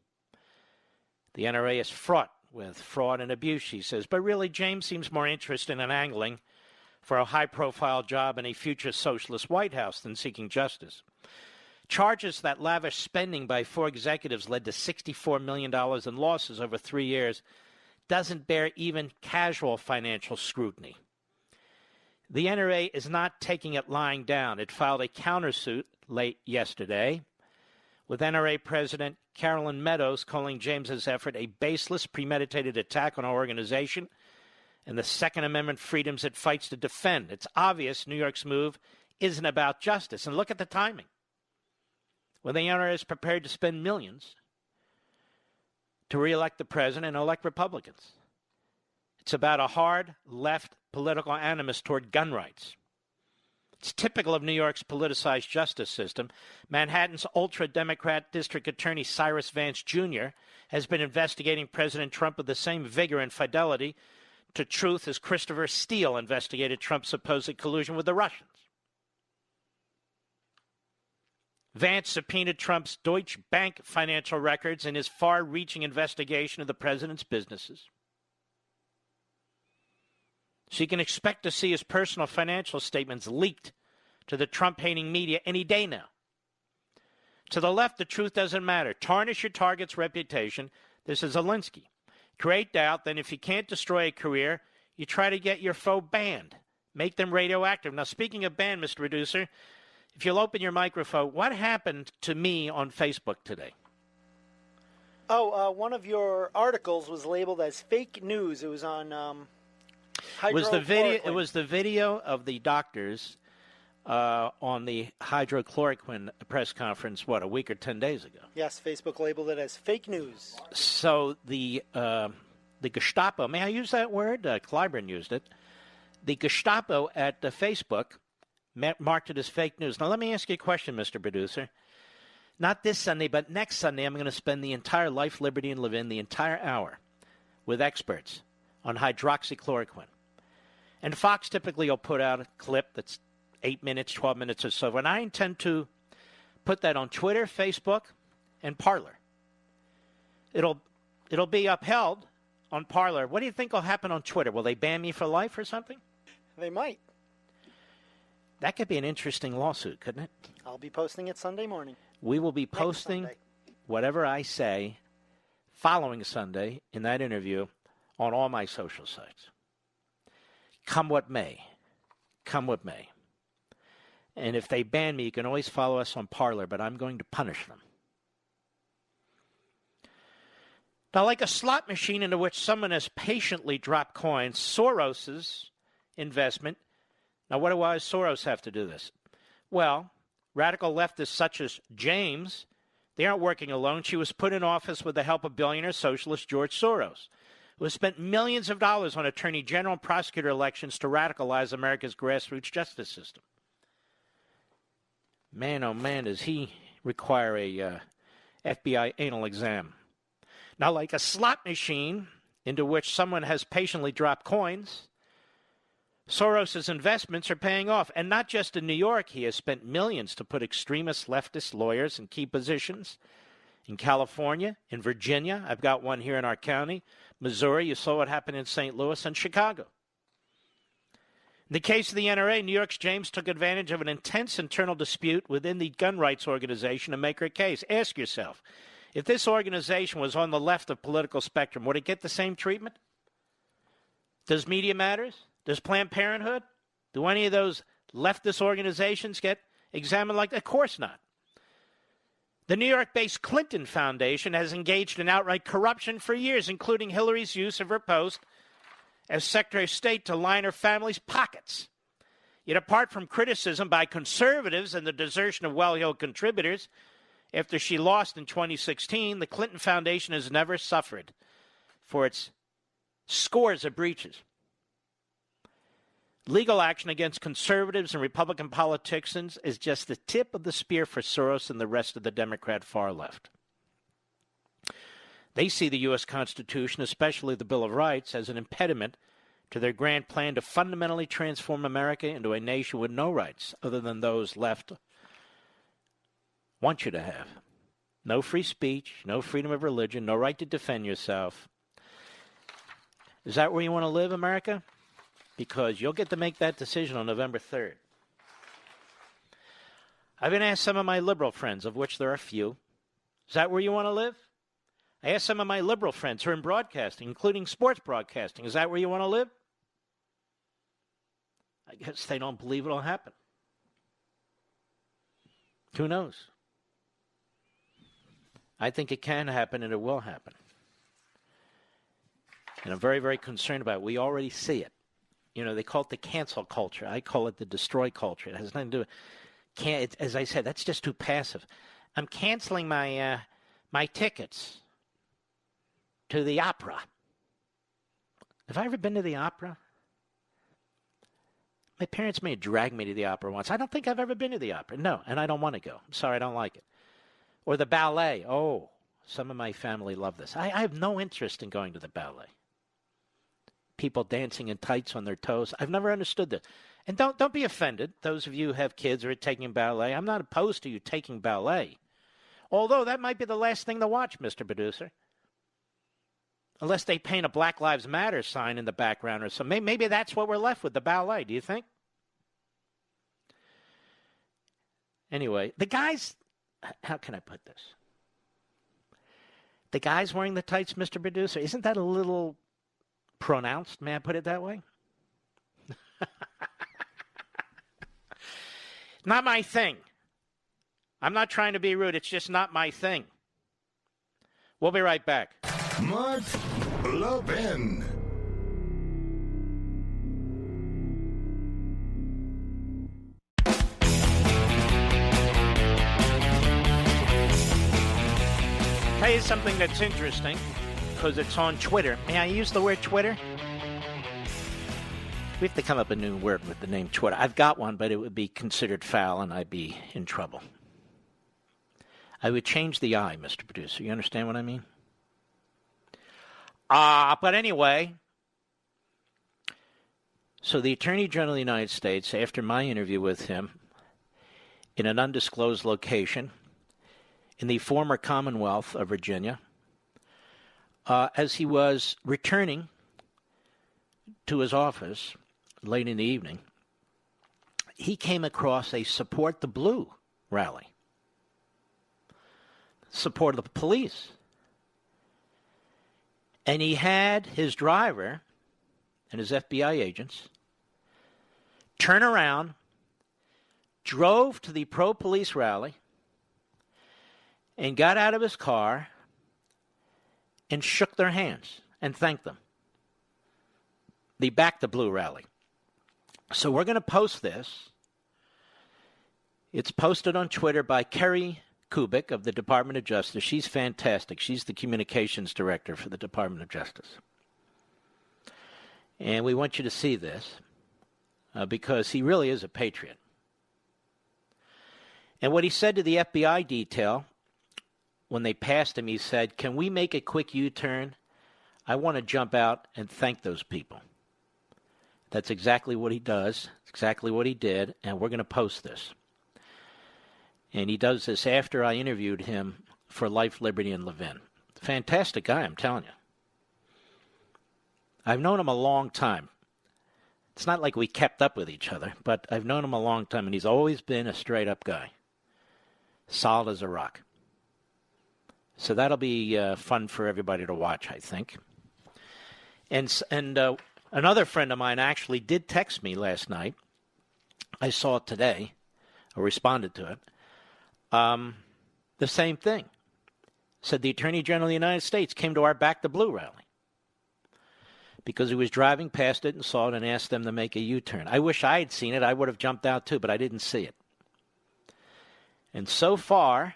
The NRA is fraught with fraud and abuse, she says. But really, James seems more interested in angling for a high-profile job in a future socialist White House than seeking justice. Charges that lavish spending by 4 executives led to $64 million in losses over 3 years doesn't bear even casual financial scrutiny. The NRA is not taking it lying down. It filed a countersuit late yesterday with NRA President Carolyn Meadows calling James's effort a baseless, premeditated attack on our organization and the Second Amendment freedoms it fights to defend. It's obvious New York's move isn't about justice. And look at the timing. When the NRA is prepared to spend millions to reelect the president and elect Republicans. It's about a hard left political animus toward gun rights. It's typical of New York's politicized justice system. Manhattan's ultra-Democrat District Attorney Cyrus Vance Jr. has been investigating President Trump with the same vigor and fidelity to truth as Christopher Steele investigated Trump's supposed collusion with the Russians. Vance subpoenaed Trump's Deutsche Bank financial records in his far-reaching investigation of the president's businesses. So you can expect to see his personal financial statements leaked to the Trump-hating media any day now. To the left, the truth doesn't matter. Tarnish your target's reputation. This is Zelensky. Create doubt, then if you can't destroy a career, you try to get your foe banned. Make them radioactive. Now, speaking of ban, Mr. Producer, if you'll open your microphone, what happened to me on Facebook today? One of your articles was labeled as fake news. It was on It was the video of the doctors on the hydrochloroquine press conference, a week or 10 days ago? Yes, Facebook labeled it as fake news. So the Gestapo, may I use that word? Clyburn used it. The Gestapo at Facebook marked it as fake news. Now, let me ask you a question, Mr. Producer. Not this Sunday, but next Sunday, I'm going to spend the entire Life, Liberty, and Levin, the entire hour, with experts on hydroxychloroquine. And Fox typically will put out a clip that's 8 minutes, 12 minutes or so. And I intend to put that on Twitter, Facebook, and Parler. It'll be upheld on Parler. What do you think will happen on Twitter? Will they ban me for life or something? They might. That could be an interesting lawsuit, couldn't it? I'll be posting it Sunday morning. We will be posting whatever I say following Sunday in that interview on all my social sites. Come what may. Come what may. And if they ban me, you can always follow us on Parler, but I'm going to punish them. Now, like a slot machine into which someone has patiently dropped coins, Soros's investment. Now, what does Soros have to do this? Well, radical leftists such as James, they aren't working alone. She was put in office with the help of billionaire socialist George Soros, who has spent millions of dollars on attorney general and prosecutor elections to radicalize America's grassroots justice system. Man, oh man, does he require a FBI anal exam. Now, like a slot machine into which someone has patiently dropped coins, Soros's investments are paying off. And not just in New York. He has spent millions to put extremist leftist lawyers in key positions. In California, in Virginia, I've got one here in our county. Missouri, you saw what happened in St. Louis and Chicago. In the case of the NRA, New York's James took advantage of an intense internal dispute within the gun rights organization to make her case. Ask yourself, if this organization was on the left of political spectrum, would it get the same treatment? Does Media Matters? Does Planned Parenthood? Do any of those leftist organizations get examined like that? Of course not. The New York-based Clinton Foundation has engaged in outright corruption for years, including Hillary's use of her post as Secretary of State to line her family's pockets. Yet apart from criticism by conservatives and the desertion of well-heeled contributors, after she lost in 2016, the Clinton Foundation has never suffered for its scores of breaches. Legal action against conservatives and Republican politicians is just the tip of the spear for Soros and the rest of the Democrat far left. They see the U.S. Constitution, especially the Bill of Rights, as an impediment to their grand plan to fundamentally transform America into a nation with no rights other than those left want you to have. No free speech, no freedom of religion, no right to defend yourself. Is that where you want to live, America? Because you'll get to make that decision on November 3rd. I've been asked some of my liberal friends, of which there are few, is that where you want to live? I asked some of my liberal friends who are in broadcasting, including sports broadcasting, is that where you want to live? I guess they don't believe it'll happen. Who knows? I think it can happen and it will happen. And I'm very, very concerned about it. We already see it. You know, they call it the cancel culture. I call it the destroy culture. It has nothing to do with, as I said, that's just too passive. I'm canceling my tickets to the opera. Have I ever been to the opera? My parents may have dragged me to the opera once. I don't think I've ever been to the opera. No, and I don't want to go. I'm sorry, I don't like it. Or the ballet. Oh, some of my family love this. I have no interest in going to the ballet. People dancing in tights on their toes. I've never understood this. And don't be offended, those of you who have kids who are taking ballet. I'm not opposed to you taking ballet. Although that might be the last thing to watch, Mr. Producer. Unless they paint a Black Lives Matter sign in the background or something. Maybe that's what we're left with, the ballet. Do you think? Anyway, the guys, how can I put this? The guys wearing the tights, Mr. Producer, isn't that a little pronounced? May I put it that way? Not my thing. I'm not trying to be rude. It's just not my thing. We'll be right back. Mark Levin. Tell you something that's interesting, because it's on Twitter. May I use the word Twitter? We have to come up with a new word with the name Twitter. I've got one, but it would be considered foul, and I'd be in trouble. I would change the I, Mr. Producer. You understand what I mean? But anyway, so the Attorney General of the United States, after my interview with him in an undisclosed location in the former Commonwealth of Virginia, as he was returning to his office late in the evening, he came across a Support the Blue rally. Support of the police. And he had his driver and his FBI agents turn around, drove to the pro-police rally, and got out of his car and shook their hands and thanked them. The Back the Blue rally. So we're going to post this. It's posted on Twitter by Kerry Kubik of the Department of Justice. She's fantastic. She's the communications director for the Department of Justice. And we want you to see this because he really is a patriot. And what he said to the FBI detail when they passed him, he said, "Can we make a quick U-turn? I want to jump out and thank those people." That's exactly what he does, exactly what he did, and we're going to post this. And he does this after I interviewed him for Life, Liberty, and Levin. Fantastic guy, I'm telling you. I've known him a long time. It's not like we kept up with each other, but I've known him a long time, and he's always been a straight-up guy. Solid as a rock. So that'll be fun for everybody to watch, I think. And another friend of mine actually did text me last night. I saw it today, or responded to it. The same thing. Said the Attorney General of the United States came to our Back the Blue rally because he was driving past it and saw it and asked them to make a U-turn. I wish I had seen it. I would have jumped out too, but I didn't see it. And so far,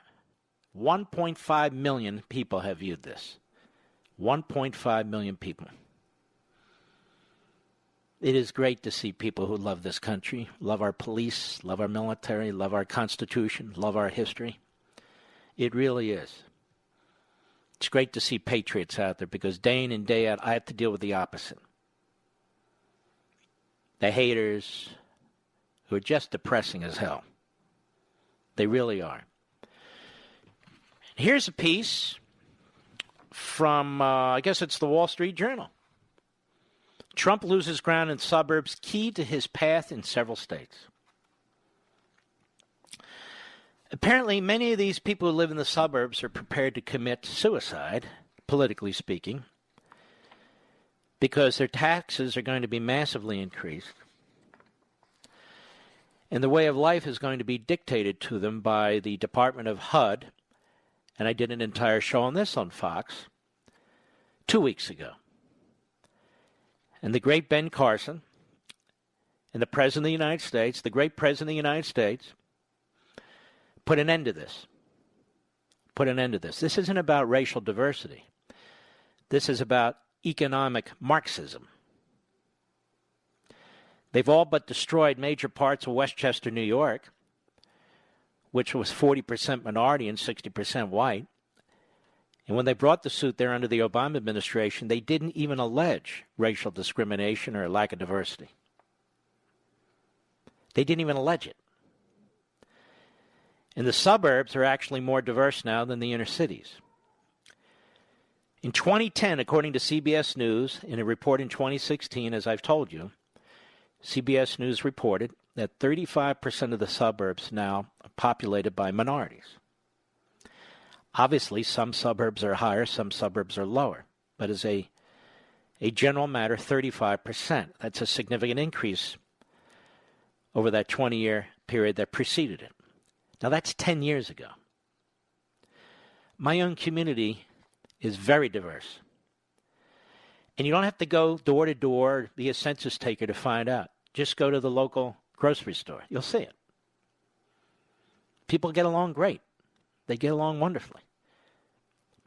1.5 million people have viewed this. 1.5 million people. It is great to see people who love this country, love our police, love our military, love our Constitution, love our history. It really is. It's great to see patriots out there because day in and day out, I have to deal with the opposite. The haters who are just depressing as hell. They really are. Here's a piece from, I guess it's the Wall Street Journal. Trump loses ground in suburbs, key to his path in several states. Apparently, many of these people who live in the suburbs are prepared to commit suicide, politically speaking, because their taxes are going to be massively increased. And the way of life is going to be dictated to them by the Department of HUD. And I did an entire show on this on Fox 2 weeks ago. And the great Ben Carson and the President of the United States, the great President of the United States, put an end to this. Put an end to this. This isn't about racial diversity. This is about economic Marxism. They've all but destroyed major parts of Westchester, New York, which was 40% minority and 60% white. And when they brought the suit there under the Obama administration, they didn't even allege racial discrimination or lack of diversity. They didn't even allege it. And the suburbs are actually more diverse now than the inner cities. In 2010, according to CBS News, in a report in 2016, as I've told you, CBS News reported that 35% of the suburbs now are populated by minorities. Obviously, some suburbs are higher, some suburbs are lower. But as a general matter, 35%. That's a significant increase over that 20-year period that preceded it. Now, that's 10 years ago. My own community is very diverse. And you don't have to go door to door, be a census taker to find out. Just go to the local grocery store. You'll see it. People get along great. They get along wonderfully.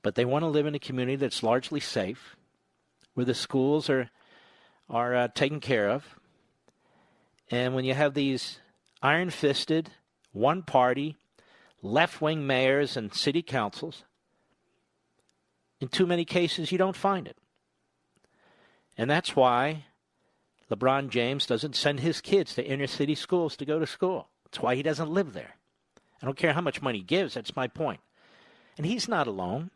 But they want to live in a community that's largely safe, where the schools are taken care of. And when you have these iron-fisted, one-party, left-wing mayors and city councils, in too many cases you don't find it. And that's why LeBron James doesn't send his kids to inner-city schools to go to school. That's why he doesn't live there. I don't care how much money he gives, that's my point. And he's not alone.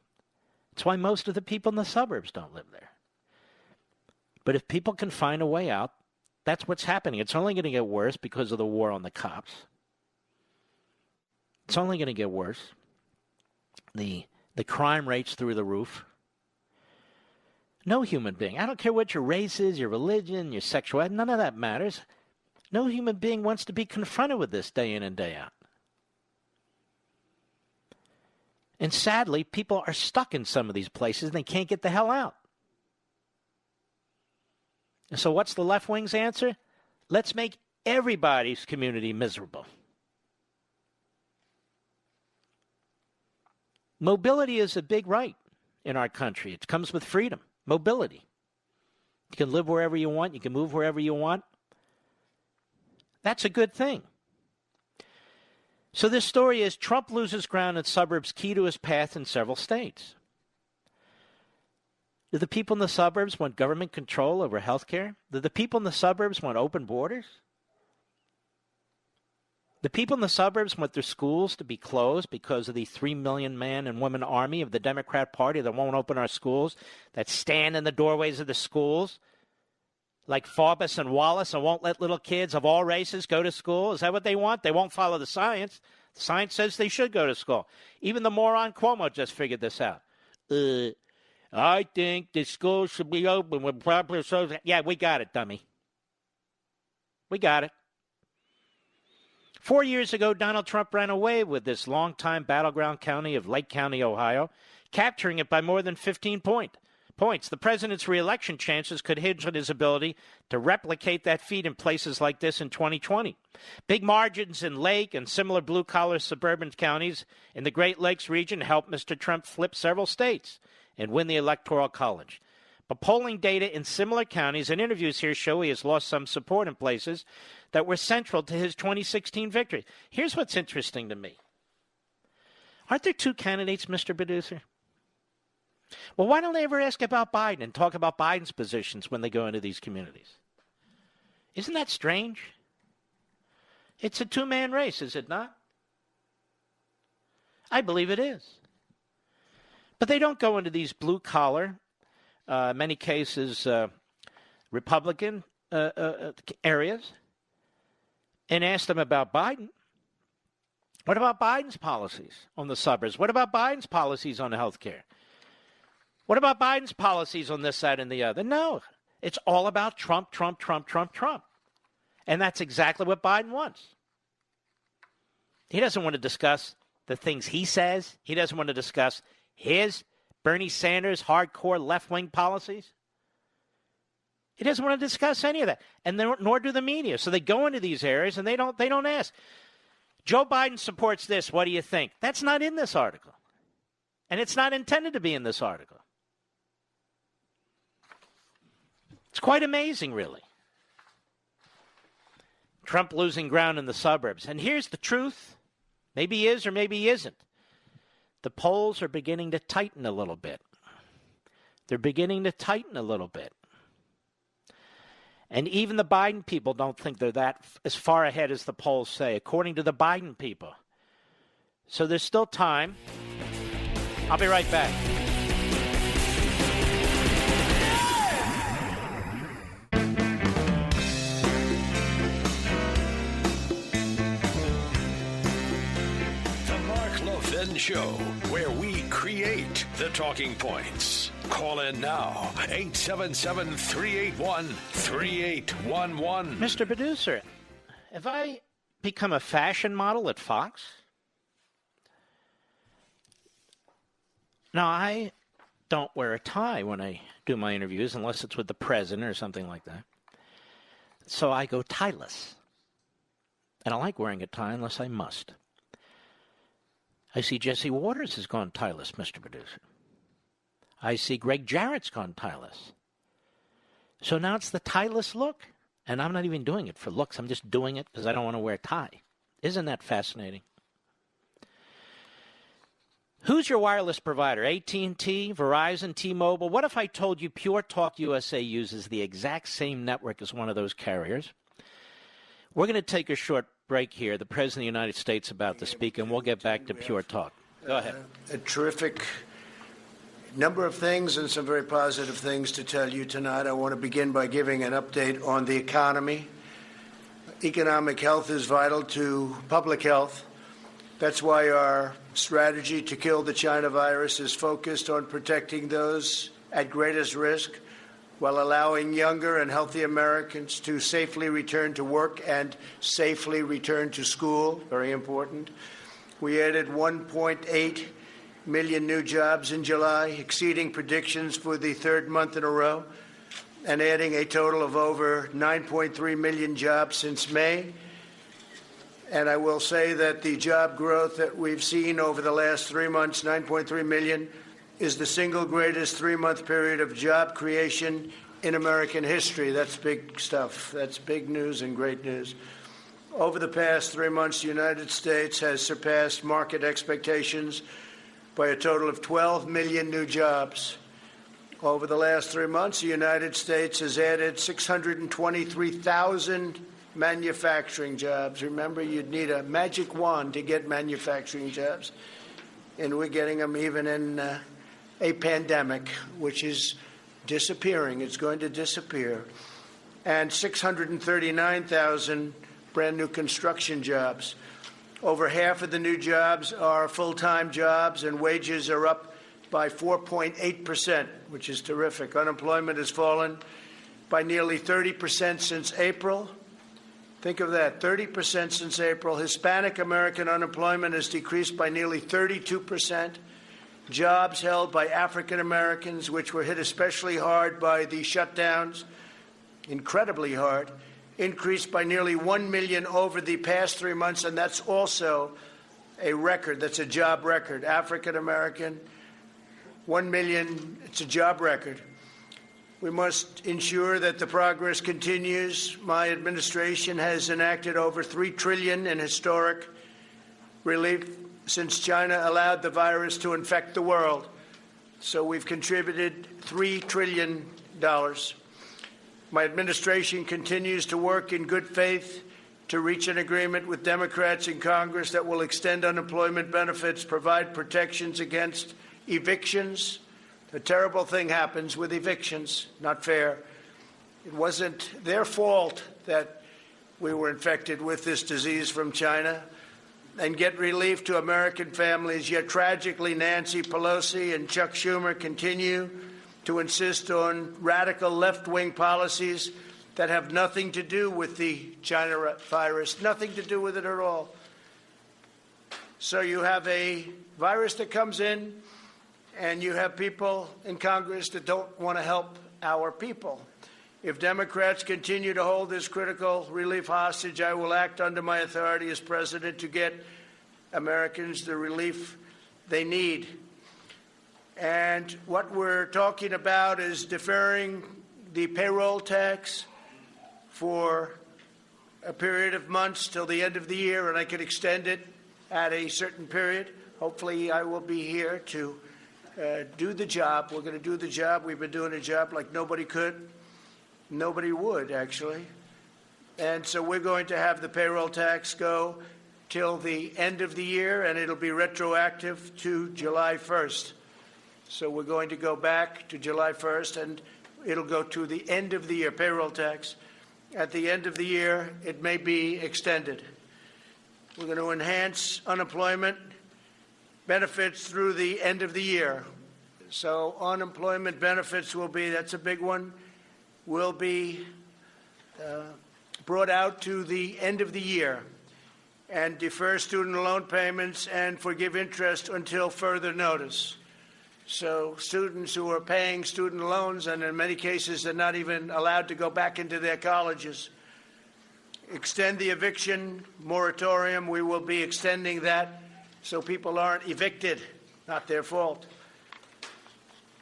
It's why most of the people in the suburbs don't live there. But if people can find a way out, that's what's happening. It's only going to get worse because of the war on the cops. It's only going to get worse. The crime rate's through the roof. No human being, I don't care what your race is, your religion, your sexuality, none of that matters. No human being wants to be confronted with this day in and day out. And sadly, people are stuck in some of these places and they can't get the hell out. And so what's the left wing's answer? Let's make everybody's community miserable. Mobility is a big right in our country. It comes with freedom. Mobility. You can live wherever you want. You can move wherever you want. That's a good thing. So this story is Trump loses ground in suburbs key to his path in several states. Do the people in the suburbs want government control over health care? Do the people in the suburbs want open borders? The people in the suburbs want their schools to be closed because of the 3 million man and woman army of the Democrat Party that won't open our schools, that stand in the doorways of the schools like Faubus and Wallace and won't let little kids of all races go to school. Is that what they want? They won't follow the science. The science says they should go to school. Even the moron Cuomo just figured this out. I think the schools should be open with proper social. Yeah, we got it, dummy. We got it. 4 years ago, Donald Trump ran away with this longtime battleground county of Lake County, Ohio, capturing it by more than 15 points. The president's reelection chances could hinge on his ability to replicate that feat in places like this in 2020. Big margins in Lake and similar blue-collar suburban counties in the Great Lakes region helped Mr. Trump flip several states and win the Electoral College. But polling data in similar counties and interviews here show he has lost some support in places that were central to his 2016 victory. Here's what's interesting to me. Aren't there two candidates, Mr. Producer? Well, why don't they ever ask about Biden and talk about Biden's positions when they go into these communities? Isn't that strange? It's a two-man race, is it not? I believe it is. But they don't go into these blue-collar, many cases Republican areas and ask them about Biden. What about Biden's policies on the suburbs? What about Biden's policies on health care? What about Biden's policies on this side and the other? No, it's all about Trump, Trump, Trump, Trump, Trump. And that's exactly what Biden wants. He doesn't want to discuss the things he says. He doesn't want to discuss his Bernie Sanders hardcore left-wing policies. He doesn't want to discuss any of that, and nor do the media. So they go into these areas and they don't ask. Joe Biden supports this. What do you think? That's not in this article, and it's not intended to be in this article. It's quite amazing, really. Trump losing ground in the suburbs. And here's the truth. Maybe he is or maybe he isn't. The polls are beginning to tighten a little bit. They're beginning to tighten a little bit. And even the Biden people don't think they're that as far ahead as the polls say, according to the Biden people. So there's still time. I'll be right back. Levin Show, where we create the talking points. Call in now, 877-381-3811. Mr. Producer, have I become a fashion model at Fox? Now, I don't wear a tie when I do my interviews, unless it's with the president or something like that. So I go tieless. And I like wearing a tie unless I must. I see Jesse Waters has gone tieless, Mr. Producer. I see Greg Jarrett's gone tieless. So now it's the tieless look. And I'm not even doing it for looks. I'm just doing it because I don't want to wear a tie. Isn't that fascinating? Who's your wireless provider? AT&T, Verizon, T-Mobile? What if I told you Pure Talk USA uses the exact same network as one of those carriers? We're going to take a short break here. The President of the United States about to speak, and we'll get back to Pure Talk. Go ahead. A terrific Number of things and some very positive things to tell you tonight. I want to begin by giving an update on the economy. Economic health is vital to public health. That's why our strategy to kill the China virus is focused on protecting those at greatest risk while allowing younger and healthy Americans to safely return to work and safely return to school. Very important. We added 1.8 million new jobs in July, exceeding predictions for the third month in a row, and adding a total of over 9.3 million jobs since May. And I will say that the job growth that we've seen over the last 3 months, 9.3 million, is the single greatest three-month period of job creation in American history. That's big stuff. That's big news and great news. Over the past 3 months, the United States has surpassed market expectations by a total of 12 million new jobs. Over the last 3 months, the United States has added 623,000 manufacturing jobs. Remember, you'd need a magic wand to get manufacturing jobs. And we're getting them even in a pandemic, which is disappearing. It's going to disappear. And 639,000 brand new construction jobs. Over half of the new jobs are full-time jobs, and wages are up by 4.8%, which is terrific. Unemployment has fallen by nearly 30% since April. Think of that, 30% since April. Hispanic American unemployment has decreased by nearly 32%. Jobs held by African Americans, which were hit especially hard by the shutdowns, incredibly hard, increased by nearly 1 million over the past 3 months, and that's also a record. That's a job record. African American, 1 million, it's a job record. We must ensure that the progress continues. My administration has enacted over $3 trillion in historic relief since China allowed the virus to infect the world. So we've contributed $3 trillion. My administration continues to work in good faith to reach an agreement with Democrats in Congress that will extend unemployment benefits, provide protections against evictions. A terrible thing happens with evictions, not fair. It wasn't their fault that we were infected with this disease from China. And get relief to American families. Yet tragically, Nancy Pelosi and Chuck Schumer continue to insist on radical left-wing policies that have nothing to do with the China virus, nothing to do with it at all. So you have a virus that comes in, and you have people in Congress that don't want to help our people. If Democrats continue to hold this critical relief hostage, I will act under my authority as president to get Americans the relief they need. And what we're talking about is deferring the payroll tax for a period of months till the end of the year, and I could extend it at a certain period. Hopefully I will be here to do the job. We're going to do the job. We've been doing a job like nobody could. Nobody would, actually. And so we're going to have the payroll tax go till the end of the year, and it'll be retroactive to July 1st. So we're going to go back to July 1st, and it'll go to the end of the year, payroll tax. At the end of the year, it may be extended. We're going to enhance unemployment benefits through the end of the year. So unemployment benefits will be, that's a big one, will be brought out to the end of the year, and defer student loan payments and forgive interest until further notice. So students who are paying student loans, and in many cases they're not even allowed to go back into their colleges. Extend the eviction moratorium. We will be extending that so people aren't evicted, not their fault.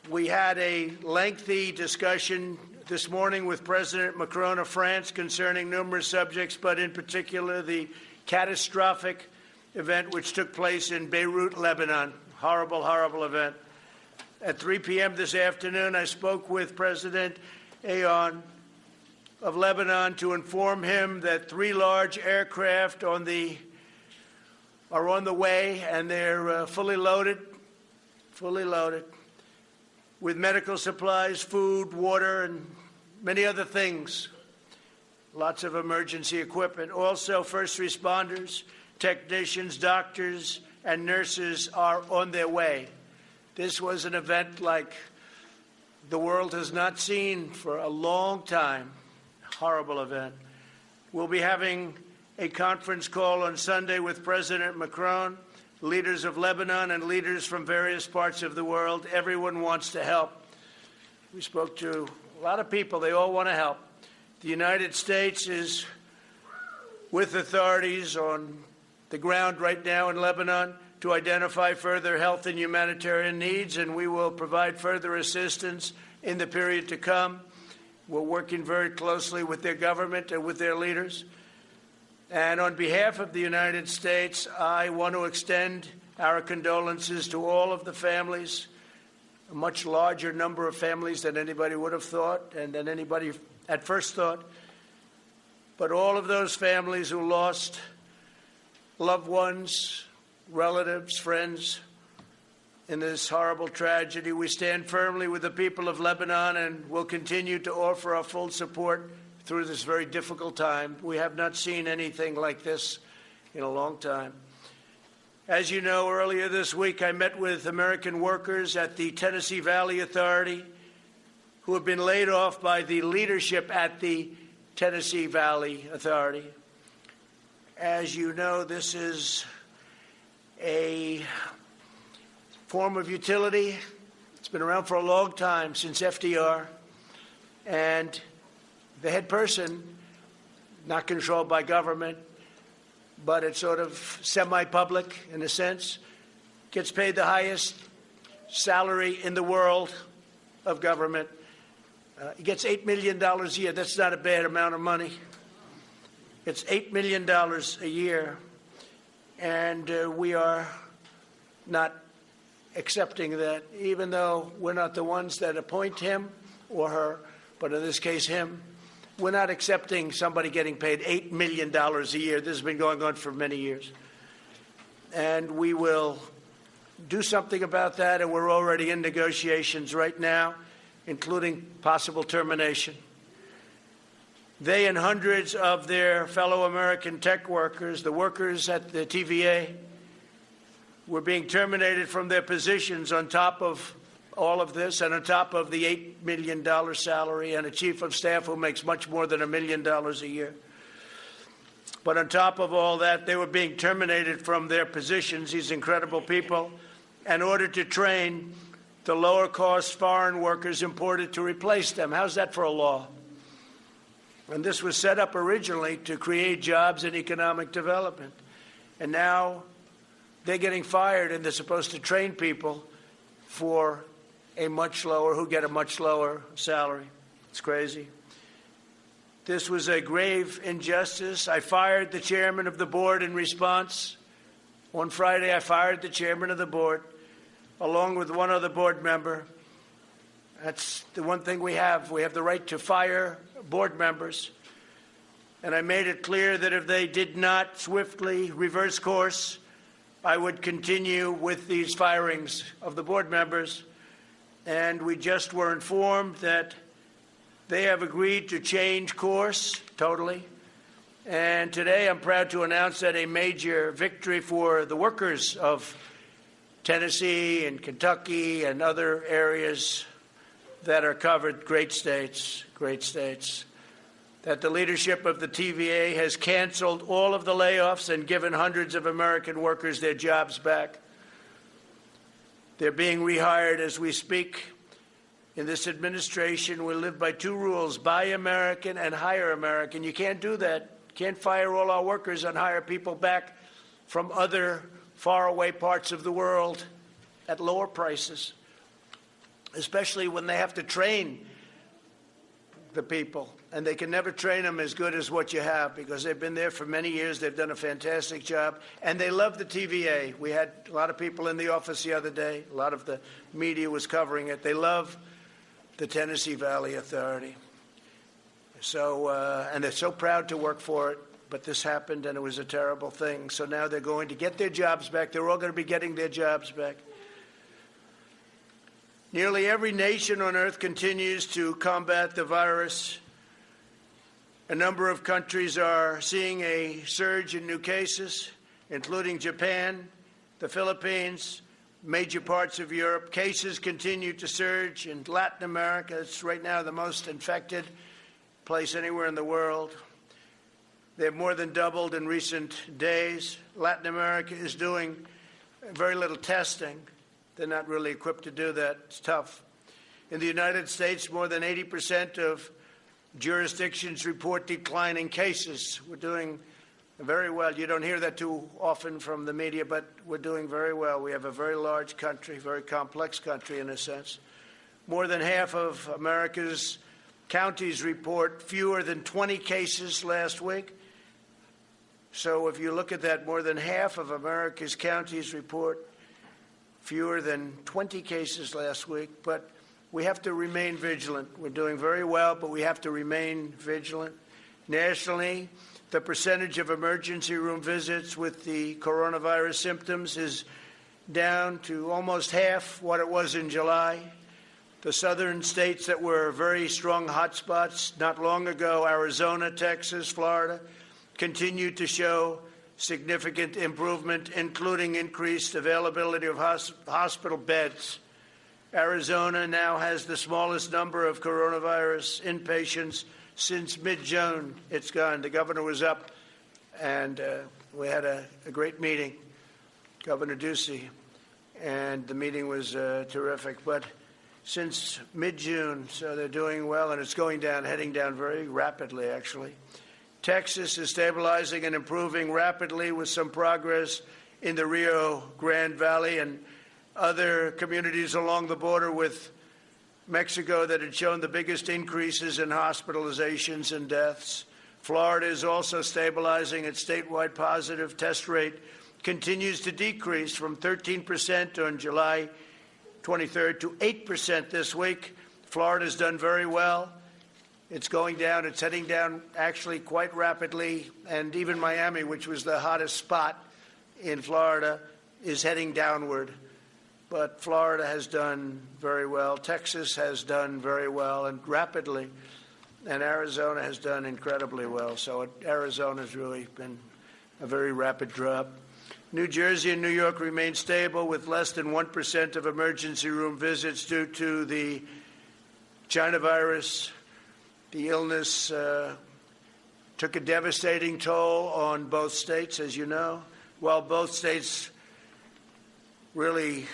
We had a lengthy discussion this morning with President Macron of France concerning numerous subjects, but in particular the catastrophic event which took place in Beirut, Lebanon. Horrible, horrible event. At 3 p.m. this afternoon, I spoke with President Aoun of Lebanon to inform him that 3 large aircraft are on the way, and they're fully loaded. with medical supplies, food, water, and many other things. Lots of emergency equipment. Also, first responders, technicians, doctors, and nurses are on their way. This was an event like the world has not seen for a long time. Horrible event. We'll be having a conference call on Sunday with President Macron, leaders of Lebanon, and leaders from various parts of the world. Everyone wants to help. We spoke to a lot of people. They all want to help. The United States is with authorities on the ground right now in Lebanon to identify further health and humanitarian needs, and we will provide further assistance in the period to come. We're working very closely with their government and with their leaders. And on behalf of the United States, I want to extend our condolences to all of the families, a much larger number of families than anybody would have thought and than anybody at first thought. But all of those families who lost loved ones, relatives, friends in this horrible tragedy, we stand firmly with the people of Lebanon and will continue to offer our full support through this very difficult time. We have not seen anything like this in a long time. As you know, earlier this week I met with American workers at the Tennessee Valley Authority who have been laid off by the leadership at the Tennessee Valley Authority. As you know, this is a form of utility. It's been around for a long time, since FDR. And the head person, not controlled by government, but it's sort of semi-public in a sense, gets paid the highest salary in the world of government. He gets $8 million a year. That's not a bad amount of money. It's $8 million a year, and we are not accepting that, even though we're not the ones that appoint him or her, but in this case him. We're not accepting somebody getting paid $8 million a year. This has been going on for many years. And we will do something about that, and we're already in negotiations right now, including possible termination. They and hundreds of their fellow American tech workers, the workers at the TVA, were being terminated from their positions on top of all of this and on top of the $8 million salary and a chief of staff who makes much more than $1 million a year. But on top of all that, they were being terminated from their positions, these incredible people, in order to train the lower-cost foreign workers imported to replace them. How's that for a law? And this was set up originally to create jobs and economic development. And now they're getting fired, and they're supposed to train people for a much lower, who get a much lower salary. It's crazy. This was a grave injustice. I fired the chairman of the board in response. On Friday, I fired the chairman of the board, along with one other board member. That's the one thing we have. We have the right to fire board members. And I made it clear that if they did not swiftly reverse course, I would continue with these firings of the board members. And we just were informed that they have agreed to change course totally. And today I'm proud to announce that a major victory for the workers of Tennessee and Kentucky and other areas that are covered, great states, that the leadership of the TVA has canceled all of the layoffs and given hundreds of American workers their jobs back. They're being rehired as we speak. In this administration, we live by two rules: buy American and hire American. You can't do that. Can't fire all our workers and hire people back from other faraway parts of the world at lower prices, especially when they have to train the people. And they can never train them as good as what you have, because they've been there for many years. They've done a fantastic job, and they love the TVA. We had a lot of people in the office the other day. A lot of the media was covering it. They love the Tennessee Valley Authority. So, and they're so proud to work for it. But this happened, and it was a terrible thing. So now they're going to get their jobs back. They're all going to be getting their jobs back. Nearly every nation on earth continues to combat the virus. A number of countries are seeing a surge in new cases, including Japan, the Philippines, major parts of Europe. Cases continue to surge in Latin America. It's right now the most infected place anywhere in the world. They've more than doubled in recent days. Latin America is doing very little testing. They're not really equipped to do that. It's tough. In the United States, more than 80% of jurisdictions report declining cases. We're doing very well. You don't hear that too often from the media, but we're doing very well. We have a very large country, very complex country in a sense. More than half of America's counties report fewer than 20 cases last week. So if you look at that, more than half of America's counties report fewer than 20 cases last week. But we have to remain vigilant. We're doing very well, but we have to remain vigilant. Nationally, the percentage of emergency room visits with the coronavirus symptoms is down to almost half what it was in July. The southern states that were very strong hotspots not long ago, Arizona, Texas, Florida, continue to show significant improvement, including increased availability of hospital beds. Arizona now has the smallest number of coronavirus inpatients since mid-June. It's gone. The governor was up, and we had a great meeting, Governor Ducey, and the meeting was terrific. But since mid-June, so they're doing well, and it's going down, heading down very rapidly, actually. Texas is stabilizing and improving rapidly with some progress in the Rio Grande Valley and other communities along the border with Mexico that had shown the biggest increases in hospitalizations and deaths. Florida is also stabilizing. Its statewide positive test rate continues to decrease from 13% on July 23rd to 8% this week. Florida's done very well. It's going down. It's heading down actually quite rapidly. And even Miami, which was the hottest spot in Florida, is heading downward. But Florida has done very well. Texas has done very well and rapidly. And Arizona has done incredibly well. So Arizona's really been a very rapid drop. New Jersey and New York remain stable with less than 1% of emergency room visits due to the China virus. The illness took a devastating toll on both states, as you know. While both states really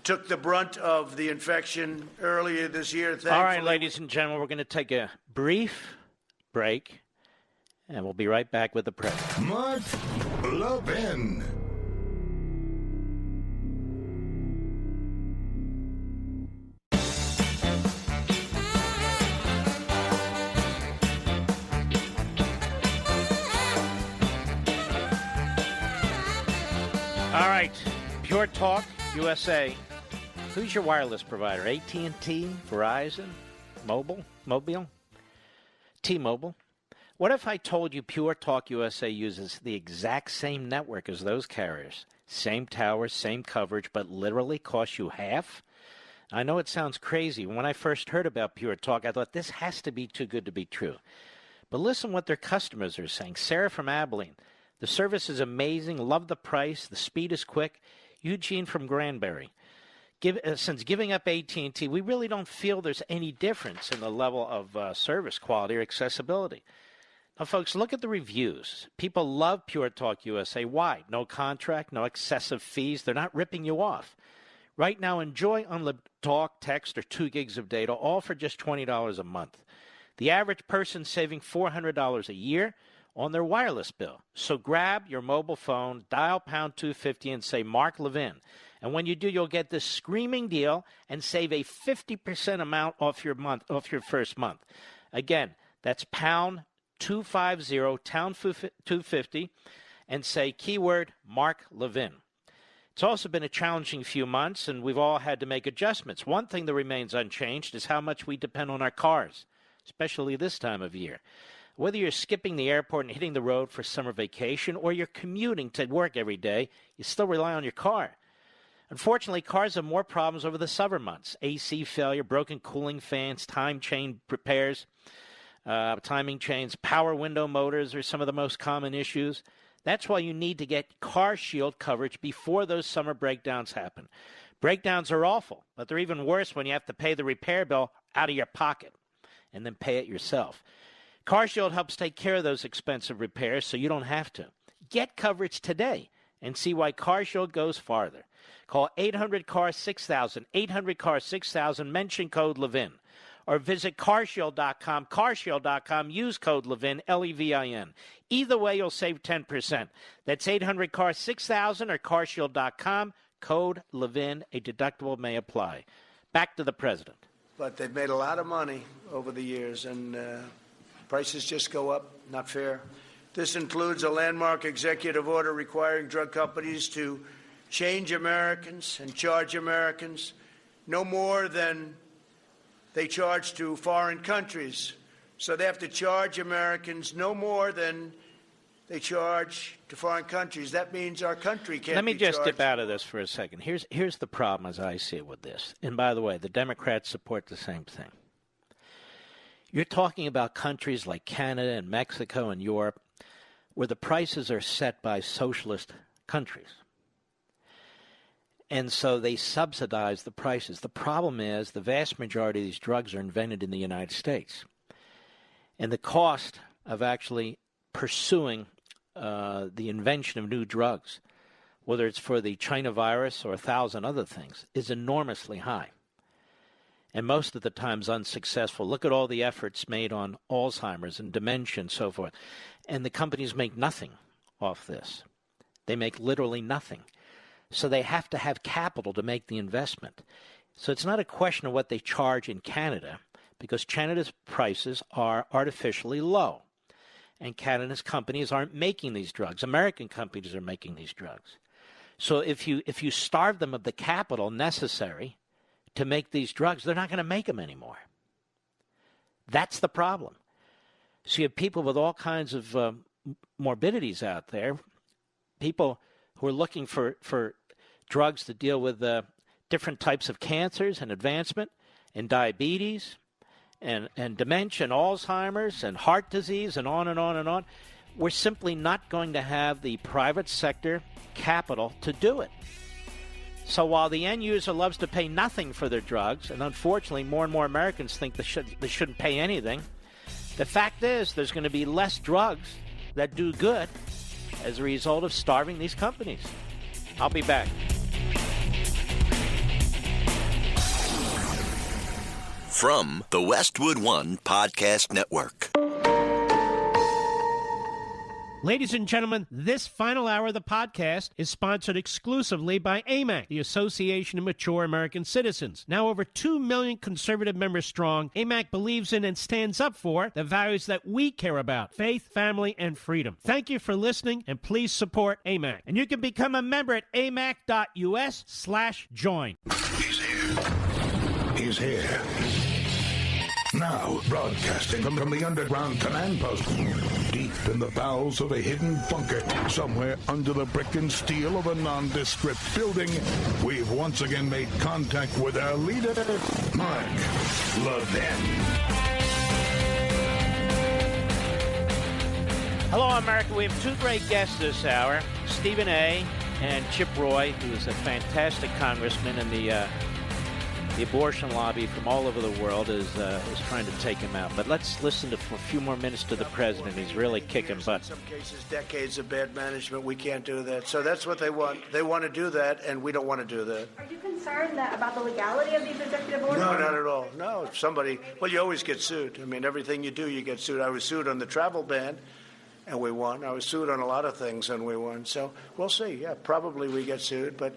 took the brunt of the infection earlier this year. All right, ladies and gentlemen, we're going to take a brief break, and we'll be right back with the press. Mark Levin. All right, Pure Talk USA. Who's your wireless provider? AT&T, Verizon, Mobile, T-Mobile? What if I told you Pure Talk USA uses the exact same network as those carriers? Same towers, same coverage, but literally costs you half? I know it sounds crazy. When I first heard about Pure Talk, I thought this has to be too good to be true. But listen what their customers are saying. Sarah from Abilene. The service is amazing. Love the price. The speed is quick. Eugene from Granbury. Since giving up AT&T, we really don't feel there's any difference in the level of service quality or accessibility. Now, folks, look at the reviews. People love Pure Talk USA. Why? No contract, no excessive fees. They're not ripping you off. Right now, enjoy unlimited talk, text, or 2 gigs of data, all for just $20 a month. The average person saving $400 a year on their wireless bill. So grab your mobile phone, dial pound 250 and say Mark Levin. And when you do, you'll get this screaming deal and save a 50% amount off your first month. Again, that's pound 250, pound 250, and say keyword Mark Levin. It's also been a challenging few months, and we've all had to make adjustments. One thing that remains unchanged is how much we depend on our cars, especially this time of year. Whether you're skipping the airport and hitting the road for summer vacation or you're commuting to work every day, you still rely on your car. Unfortunately, cars have more problems over the summer months. AC failure, broken cooling fans, time chain repairs, timing chains, power window motors are some of the most common issues. That's why you need to get Car Shield coverage before those summer breakdowns happen. Breakdowns are awful, but they're even worse when you have to pay the repair bill out of your pocket and then pay it yourself. Car Shield helps take care of those expensive repairs so you don't have to. Get coverage today and see why Car Shield goes farther. Call 800-CAR-6000, 800-CAR-6000, mention code Levin, or visit carshield.com, carshield.com, use code Levin, L-E-V-I-N. Either way, you'll save 10%. That's 800-CAR-6000 or carshield.com, code Levin. A deductible may apply. Back to the president. But they've made a lot of money over the years, and prices just go up. Not fair. This includes a landmark executive order requiring drug companies to change Americans and charge Americans no more than they charge to foreign countries. So they have to charge Americans no more than they charge to foreign countries. That means our country can't be charged. Let me just dip out of this for a second. Here's the problem as I see it with this. And by the way, the Democrats support the same thing. You're talking about countries like Canada and Mexico and Europe where the prices are set by socialist countries. And so they subsidize the prices. The problem is the vast majority of these drugs are invented in the United States. And the cost of actually pursuing the invention of new drugs, whether it's for the China virus or 1,000 other things, is enormously high. And most of the times unsuccessful. Look at all the efforts made on Alzheimer's and dementia and so forth. And the companies make nothing off this. They make literally nothing. So they have to have capital to make the investment. So it's not a question of what they charge in Canada, because Canada's prices are artificially low. And Canada's companies aren't making these drugs. American companies are making these drugs. So if you starve them of the capital necessary to make these drugs, they're not going to make them anymore. That's the problem. So you have people with all kinds of morbidities out there, people who are looking for drugs to deal with different types of cancers and advancement and diabetes and dementia and Alzheimer's and heart disease and on and on and on. We're simply not going to have the private sector capital to do it. So while the end user loves to pay nothing for their drugs, and unfortunately more and more Americans think they shouldn't pay anything, the fact is there's going to be less drugs that do good as a result of starving these companies. I'll be back. From the Westwood One Podcast Network. Ladies and gentlemen, this final hour of the podcast is sponsored exclusively by AMAC, the Association of Mature American Citizens. Now over 2 million conservative members strong, AMAC believes in and stands up for the values that we care about: faith, family, and freedom. Thank you for listening, and please support AMAC. And you can become a member at amac.us/join. He's here. He's here. Now, broadcasting from the underground command post, deep in the bowels of a hidden bunker, somewhere under the brick and steel of a nondescript building, we've once again made contact with our leader, Mark Levin. Hello, America. We have two great guests this hour, Stephen A. and Chip Roy, who is a fantastic congressman in the abortion lobby from all over the world is trying to take him out. But let's listen for a few more minutes to the president. He's really kicking butt. In some cases, decades of bad management. We can't do that. So that's what they want. They want to do that, and we don't want to do that. Are you concerned about the legality of these executive orders? No, not at all. No, if somebody, well, you always get sued. I mean, everything you do, you get sued. I was sued on the travel ban, and we won. I was sued on a lot of things, and we won. So we'll see. Yeah, probably we get sued, but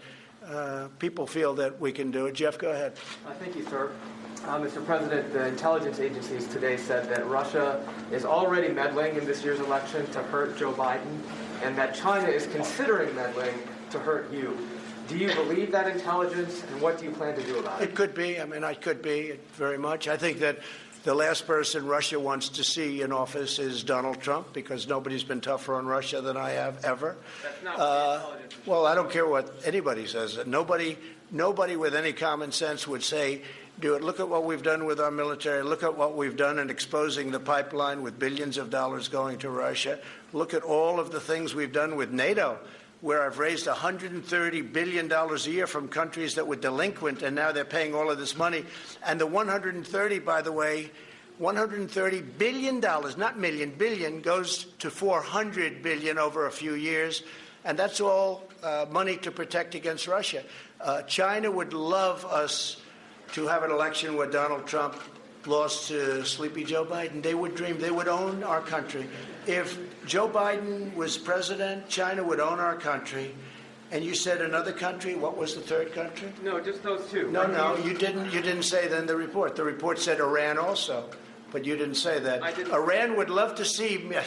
people feel that we can do it. Jeff, go ahead. Thank you, sir. Mr. President, the intelligence agencies today said that Russia is already meddling in this year's election to hurt Joe Biden, and that China is considering meddling to hurt you. Do you believe that intelligence, and what do you plan to do about it? It could be. I mean, I could be very much. I think that The last person Russia wants to see in office is Donald Trump, because nobody's been tougher on Russia than I have ever. That's not what well, I don't care what anybody says. Nobody with any common sense would say, do it. Look at what we've done with our military. Look at what we've done in exposing the pipeline with billions of dollars going to Russia. Look at all of the things we've done with NATO, where I've raised $130 billion a year from countries that were delinquent, and now they're paying all of this money. And the 130, by the way, $130 billion, not million, billion, goes to $400 billion over a few years. And that's all money to protect against Russia. China would love us to have an election where Donald Trump lost to sleepy Joe Biden. They would dream. They would own our country. If Joe Biden was president, China would own our country. And you said another country. What was the third country? No, just those two. No, you didn't. You didn't say that in the report. The report said Iran also, but you didn't say that. Iran would love to see me.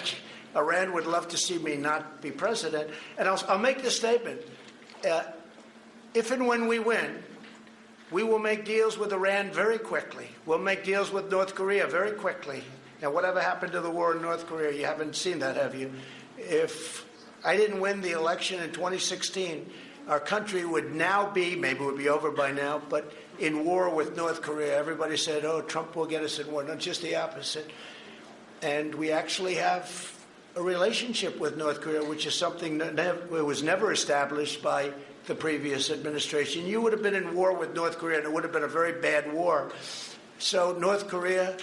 Iran would love to see me not be president. And I'll make this statement: if and when we win, we will make deals with Iran very quickly. We'll make deals with North Korea very quickly. Now, whatever happened to the war in North Korea? You haven't seen that, have you? If I didn't win the election in 2016, our country would now be, maybe it would be over by now, but in war with North Korea. Everybody said, oh, Trump will get us in war. No, just the opposite. And we actually have a relationship with North Korea, which is something that was never established by the previous administration. You would have been in war with North Korea, and it would have been a very bad war. So North Korea,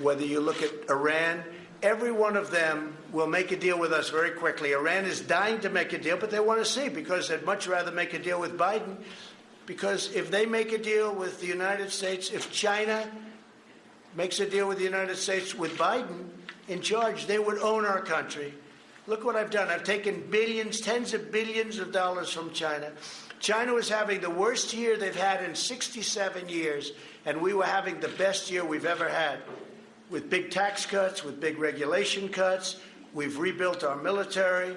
whether you look at Iran, every one of them will make a deal with us very quickly. Iran is dying to make a deal, but they want to see, because they'd much rather make a deal with Biden. Because if they make a deal with the United States, if China makes a deal with the United States with Biden in charge, they would own our country. Look what I've done. I've taken billions, tens of billions of dollars from China. China was having the worst year they've had in 67 years, and we were having the best year we've ever had. With big tax cuts, with big regulation cuts, we've rebuilt our military.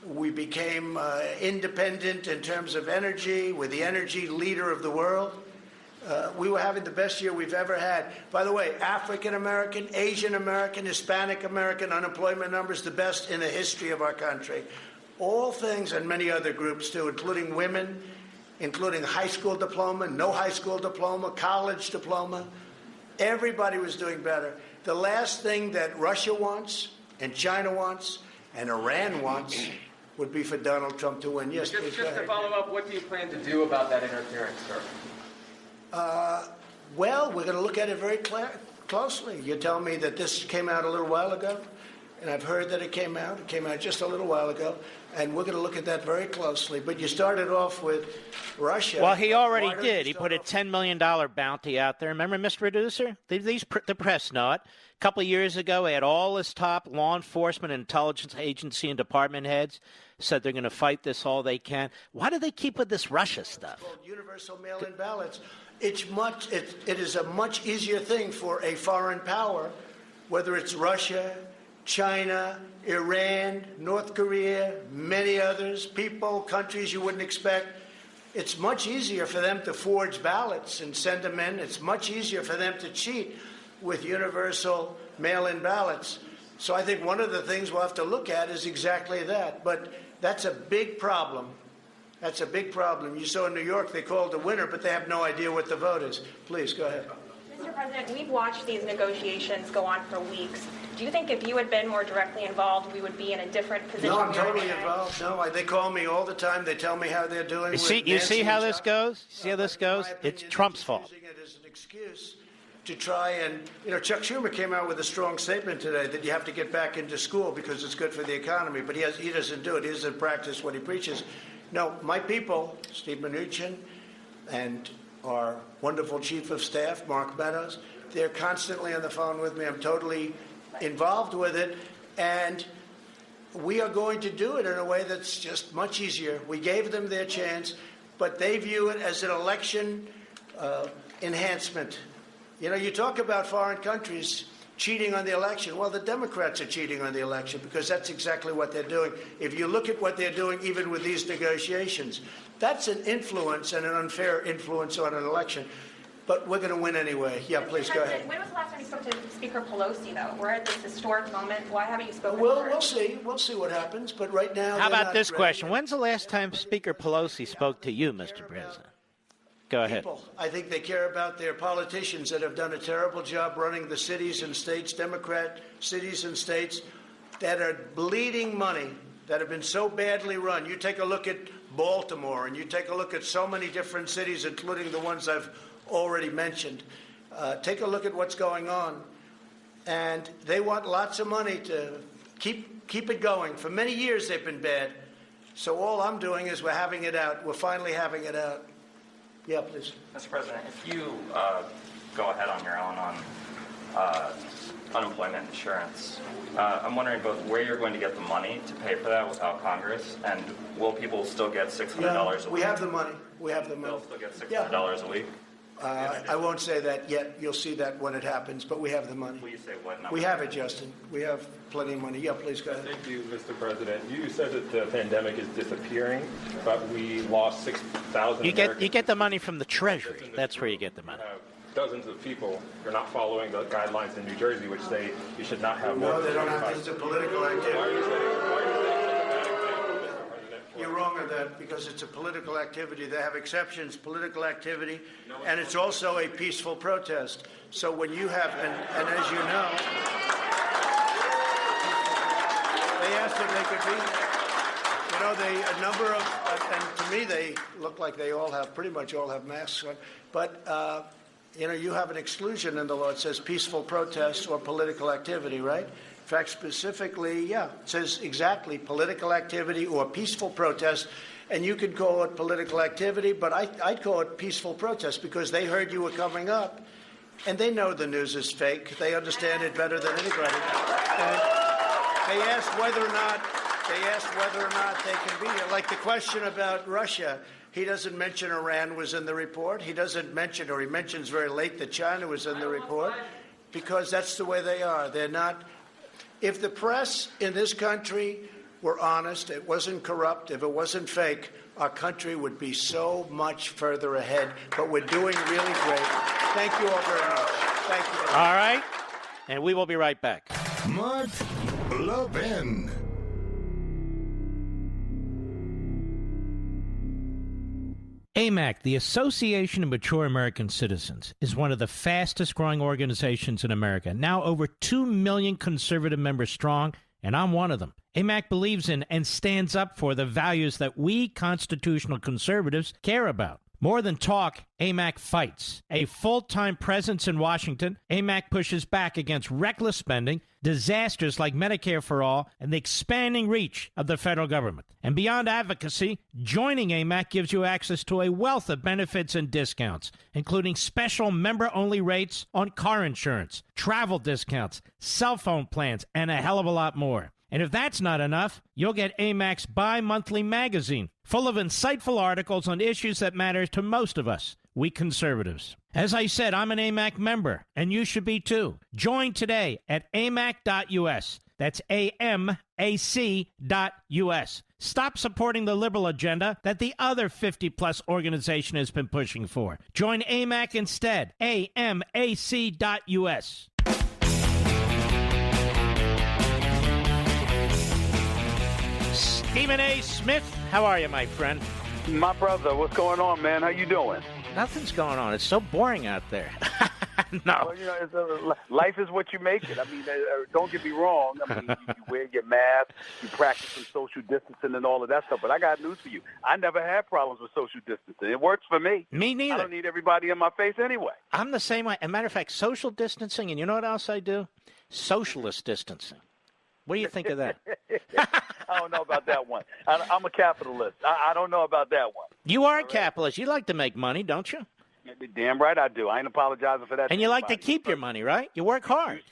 We became independent in terms of energy. We're the energy leader of the world. We were having the best year we've ever had. By the way, African American, Asian American, Hispanic American unemployment numbers, the best in the history of our country. All things, and many other groups too, including women, including high school diploma, no high school diploma, college diploma. Everybody was doing better. The last thing that Russia wants, and China wants, and Iran wants would be for Donald Trump to win. Yes, just to follow up, what do you plan to do about that interference, sir? Well, we're going to look at it very closely. You tell me that this came out a little while ago, and I've heard that it came out. It came out just a little while ago, and we're going to look at that very closely. But you started off with Russia. Well, he already did. He put a $10 million bounty out there. Remember, Mr. Producer? The press know it. A couple of years ago, he had all his top law enforcement, intelligence agency, and department heads said they're going to fight this all they can. Why do they keep with this Russia stuff? Universal mail-in ballots. It is a much easier thing for a foreign power, whether it's Russia, China, Iran, North Korea, many others, people, countries you wouldn't expect. It's much easier for them to forge ballots and send them in. It's much easier for them to cheat with universal mail-in ballots. So I think one of the things we'll have to look at is exactly that. But that's a big problem. That's a big problem. You saw in New York they called the winner, but they have no idea what the vote is. Please, go ahead. Mr. President, we've watched these negotiations go on for weeks. Do you think if you had been more directly involved, we would be in a different position? No, I'm totally involved. No, they call me all the time. They tell me how they're doing. You see how this goes? See how this goes? It's Trump's fault. Using it as an excuse to try and, Chuck Schumer came out with a strong statement today that you have to get back into school because it's good for the economy, but he doesn't do it. He doesn't practice what he preaches. No, my people, Steve Mnuchin, and our wonderful chief of staff, Mark Meadows, they're constantly on the phone with me. I'm totally involved with it, and we are going to do it in a way that's just much easier. We gave them their chance, but they view it as an election enhancement. You talk about foreign countries cheating on the election. Well, the Democrats are cheating on the election because that's exactly what they're doing. If you look at what they're doing, even with these negotiations, that's an influence and an unfair influence on an election. but we're going to win anyway. Yeah, please go ahead. When was the last time you spoke to Speaker Pelosi, though? We're at this historic moment. Why haven't you spoken Well, to her? we'll see. We'll see what happens. But right now, How about this ready. question? When's the last time Speaker Pelosi spoke to you, Mr. President? Go ahead. People. I think they care about their politicians that have done a terrible job running the cities and states, Democrat cities and states that are bleeding money, that have been so badly run. You take a look at Baltimore, and you take a look at so many different cities, including the ones I've already mentioned. Take a look at what's going on. And they want lots of money to keep it going. For many years, they've been bad. So all I'm doing is we're having it out. We're finally having it out. Yeah, please. Mr. President, if you go ahead on your own on unemployment insurance, I'm wondering both where you're going to get the money to pay for that without Congress, and will people still get $600 a week? We have the money. We have the money. They'll still get $600 a week? I won't say that yet. You'll see that when it happens, but we have the money. Will you say what number? We have it, Justin. We have plenty of money. Yeah, please go ahead. Thank you, Mr. President. You said that the pandemic is disappearing, but we lost 6,000 You get the money from the Treasury. That's where you get the money. Dozens of people are not following the guidelines in New Jersey, which say you should not have more. No, they don't have to. It's a political activity. You're wrong on that because it's a political activity. They have exceptions, political activity, and it's also a peaceful protest. So when you have, and as you know, they asked if they could be, a number of, and to me they look like they all have, pretty much all have masks on, but, you have an exclusion in the law. It says peaceful protest or political activity, right? In fact, specifically, it says exactly political activity or peaceful protest. And you could call it political activity, but I'd call it peaceful protest because they heard you were coming up, and they know the news is fake. They understand it better than anybody. And they asked whether or not they can be here. Like the question about Russia. He doesn't mention Iran was in the report. He doesn't mention, or he mentions very late that China was in the report, because that's the way they are. They're not. If the press in this country were honest, it wasn't corrupt, if it wasn't fake, our country would be so much further ahead. But we're doing really great. Thank you all very much. Thank you. All right. And we will be right back. Mark Levin. AMAC, the Association of Mature American Citizens, is one of the fastest growing organizations in America. Now over 2 million conservative members strong, and I'm one of them. AMAC believes in and stands up for the values that we constitutional conservatives care about. More than talk, AMAC fights. A full-time presence in Washington, AMAC pushes back against reckless spending, disasters like Medicare for All, and the expanding reach of the federal government. And beyond advocacy, joining AMAC gives you access to a wealth of benefits and discounts, including special member-only rates on car insurance, travel discounts, cell phone plans, and a hell of a lot more. And if that's not enough, you'll get AMAC's bi-monthly magazine, full of insightful articles on issues that matter to most of us, we conservatives. As I said, I'm an AMAC member, and you should be too. Join today at amac.us. That's AMAC.us. Stop supporting the liberal agenda that the other 50-plus organization has been pushing for. Join AMAC instead. AMAC.us. Stephen A. Smith, how are you, my friend? My brother, what's going on, man? How you doing? Nothing's going on. It's so boring out there. No. Well, life is what you make it. I mean, don't get me wrong. I mean, you wear your mask, you practice some social distancing and all of that stuff. But I got news for you. I never had problems with social distancing. It works for me. Me neither. I don't need everybody in my face anyway. I'm the same way. As a matter of fact, social distancing, and you know what else I do? Socialist distancing. What do you think of that? I don't know about that one. I'm a capitalist. I don't know about that one. You are a capitalist. You like to make money, don't you? Damn right I do. I ain't apologizing for that. And you like to keep your money, right? You work hard.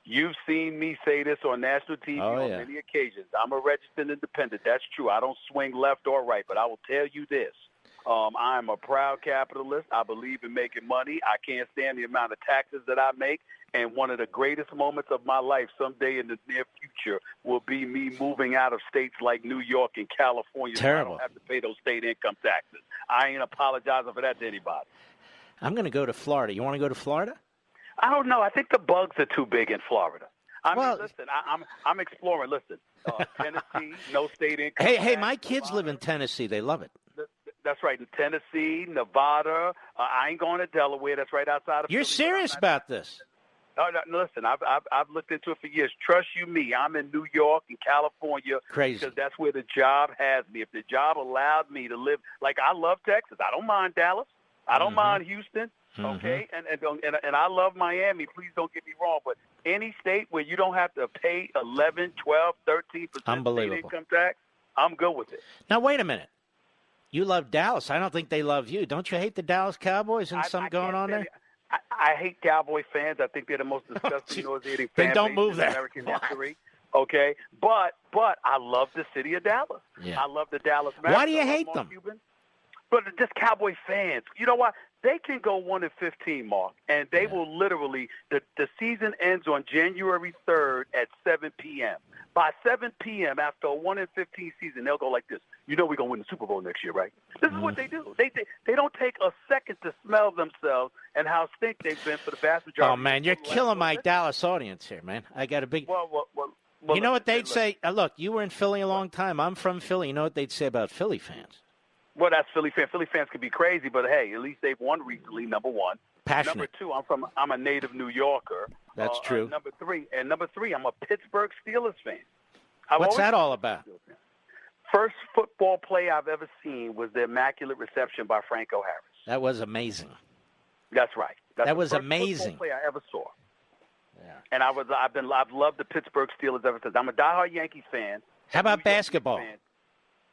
You've seen me say this on national TV on many occasions. I'm a registered independent. That's true. I don't swing left or right, but I will tell you this. I'm a proud capitalist. I believe in making money. I can't stand the amount of taxes that I make. And one of the greatest moments of my life someday in the near future will be me moving out of states like New York and California. Terrible. So I don't have to pay those state income taxes. I ain't apologizing for that to anybody. I'm going to go to Florida. You want to go to Florida? I don't know. I think the bugs are too big in Florida. I mean, listen, I'm exploring. Listen, Tennessee, no state income. Hey, my kids live in Tennessee. They love it. That's right. In Tennessee, Nevada. I ain't going to Delaware. That's right outside of. You're serious about this? Oh, no, listen, I've looked into it for years. Trust you me, I'm in New York and California. Crazy. Because that's where the job has me. If the job allowed me to live, like I love Texas. I don't mind Dallas. I don't mind Houston. Okay, and I love Miami. Please don't get me wrong, but any state where you don't have to pay 11, 12, 13% state income tax, I'm good with it. Now wait a minute. You love Dallas. I don't think they love you. Don't you hate the Dallas Cowboys and something going on there? I hate Cowboy fans. I think they're the most disgusting, nauseating fan don't move in there. American history. Okay, but I love the city of Dallas. Yeah. I love the Dallas Mavericks. Why do you hate them? But just Cowboy fans. You know what? They can go 1-15, Mark, and they will literally the season ends on January 3rd at 7 p.m. By 7 p.m. after a 1-15 season, they'll go like this. You know we're gonna win the Super Bowl next year, right? This is what they do. They don't take a second to smell themselves and how stink they've been for the vast majority. Oh man, you're killing my Dallas audience here, man. I got a big. Well, you know what they'd say? Look, you were in Philly a long time. I'm from Philly. You know what they'd say about Philly fans? Well, that's Philly fans. Philly fans can be crazy, but hey, at least they've won recently. Number one. Passionate. Number two, I'm a native New Yorker. That's true. Number three, I'm a Pittsburgh Steelers fan. What's that all about? First football play I've ever seen was the immaculate reception by Franco Harris. That was amazing. That's right. That was the first amazing. Football play I ever saw. Yeah. And I've loved the Pittsburgh Steelers ever since. I'm a diehard Yankees fan. How about basketball?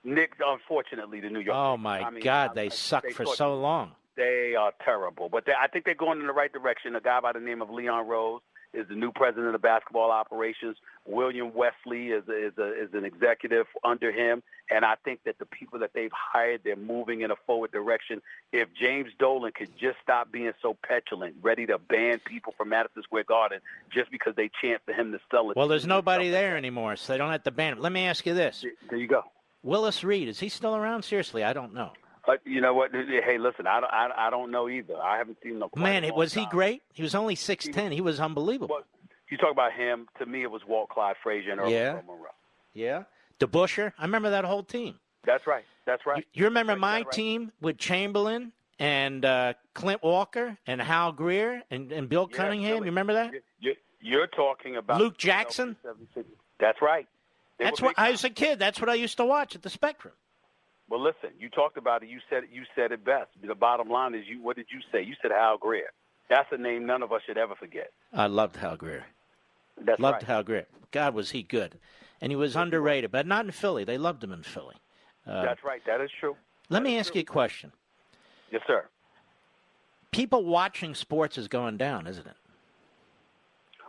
Nick, unfortunately, the New York. Oh my God, they sucked for so long. They are terrible, but I think they're going in the right direction. A guy by the name of Leon Rose is the new president of basketball operations. William Wesley is an executive under him, and I think that the people that they've hired, they're moving in a forward direction. If James Dolan could just stop being so petulant, ready to ban people from Madison Square Garden just because they chant for him to sell it. Well, there's nobody there anymore, so they don't have to ban him. Let me ask you this. There you go. Willis Reed, is he still around? Seriously, I don't know. You know what? Hey, listen, I don't know either. I haven't seen no. Man, was he great? He was only 6'10". He was unbelievable. Well, you talk about him. To me, it was Walt Clyde Frazier and Earl Monroe. Yeah. DeBuscher. I remember that whole team. That's right. You remember my team with Chamberlain and Clint Walker and Hal Greer and Bill Cunningham? You remember that? You're talking about Luke Jackson. That's right. That's what I was a kid. That's what I used to watch at the Spectrum. Well, listen, you talked about it. You said it best. The bottom line is, what did you say? You said Hal Greer. That's a name none of us should ever forget. I loved Hal Greer. Loved Hal Greer. God, was he good. And he was underrated, but not in Philly. They loved him in Philly. That's right. That is true. Let me ask you a question. Yes, sir. People watching sports is going down, isn't it?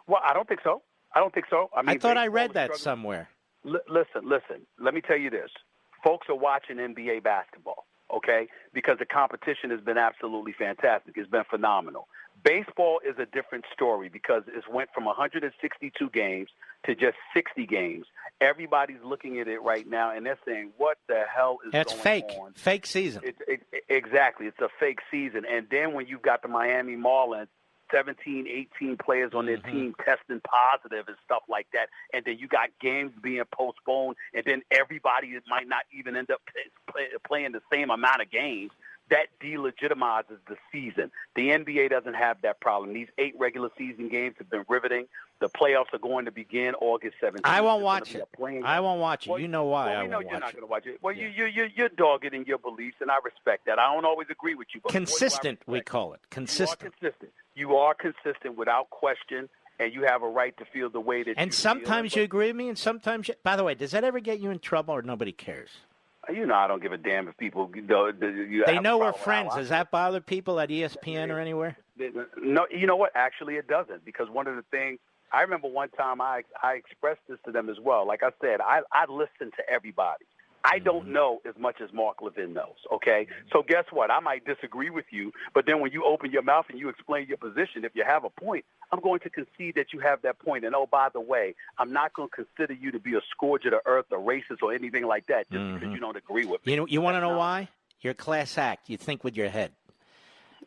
Well, I don't think so. I mean, I thought I read that somewhere. Listen. Let me tell you this. Folks are watching NBA basketball, okay, because the competition has been absolutely fantastic. It's been phenomenal. Baseball is a different story because it went from 162 games to just 60 games. Everybody's looking at it right now, and they're saying, what the hell is going on? That's fake. Fake season. Exactly. It's a fake season. And then when you've got the Miami Marlins, 17, 18 players on their team testing positive and stuff like that. And then you got games being postponed, and then everybody might not even end up playing the same amount of games. That delegitimizes the season. The NBA doesn't have that problem. These 8 regular season games have been riveting. The playoffs are going to begin August 17th. I won't watch it. I won't watch it. You know why I won't watch it. You're not going to watch it. Well, you're dogged in your beliefs, and I respect that. I don't always agree with you. But consistent, we call it. Consistent. You are consistent without question, and you have a right to feel the way that and sometimes you agree with me, and sometimes you... By the way, does that ever get you in trouble, or nobody cares? You know I don't give a damn if people... They know we're friends. Does that bother people at ESPN or anywhere? No, you know what? Actually, it doesn't, because one of the things... I remember one time I expressed this to them as well. Like I said, I listen to everybody. I don't know as much as Mark Levin knows, okay? So guess what? I might disagree with you, but then when you open your mouth and you explain your position, if you have a point, I'm going to concede that you have that point. And, oh, by the way, I'm not going to consider you to be a scourge of the earth or racist or anything like that just because you don't agree with me. You want to know why? You're a class act. You think with your head.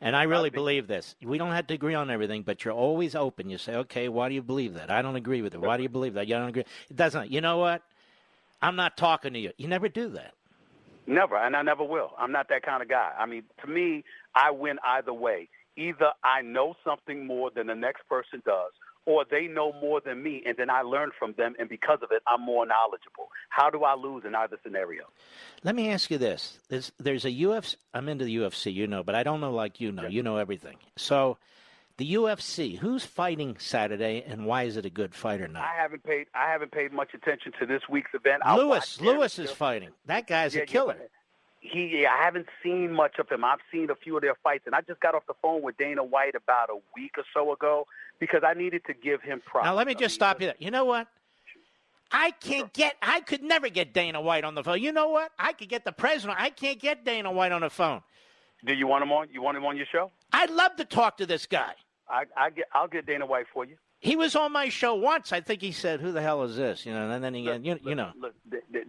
And I really believe this. We don't have to agree on everything, but you're always open. You say, okay, why do you believe that? I don't agree with it. Why do you believe that? You don't agree. It doesn't. You know what? I'm not talking to you. You never do that. Never, and I never will. I'm not that kind of guy. I mean, to me, I win either way. Either I know something more than the next person does, or they know more than me, and then I learn from them, and because of it, I'm more knowledgeable. How do I lose in either scenario? Let me ask you this. There's a UFC. I'm into the UFC, you know, but I don't know like you know. You know everything. So the UFC, who's fighting Saturday, and why is it a good fight or not? I haven't paid much attention to this week's event. Lewis is fighting. That guy's a killer. I haven't seen much of him. I've seen a few of their fights, and I just got off the phone with Dana White about a week or so ago because I needed to give him props. Now, let me just stop you there. You know what? I could never get Dana White on the phone. You know what? I could get the president. I can't get Dana White on the phone. Do you want him on? You want him on your show? I'd love to talk to this guy. I'll get Dana White for you. He was on my show once. I think he said, "Who the hell is this?" You know, and then again, you know. Look,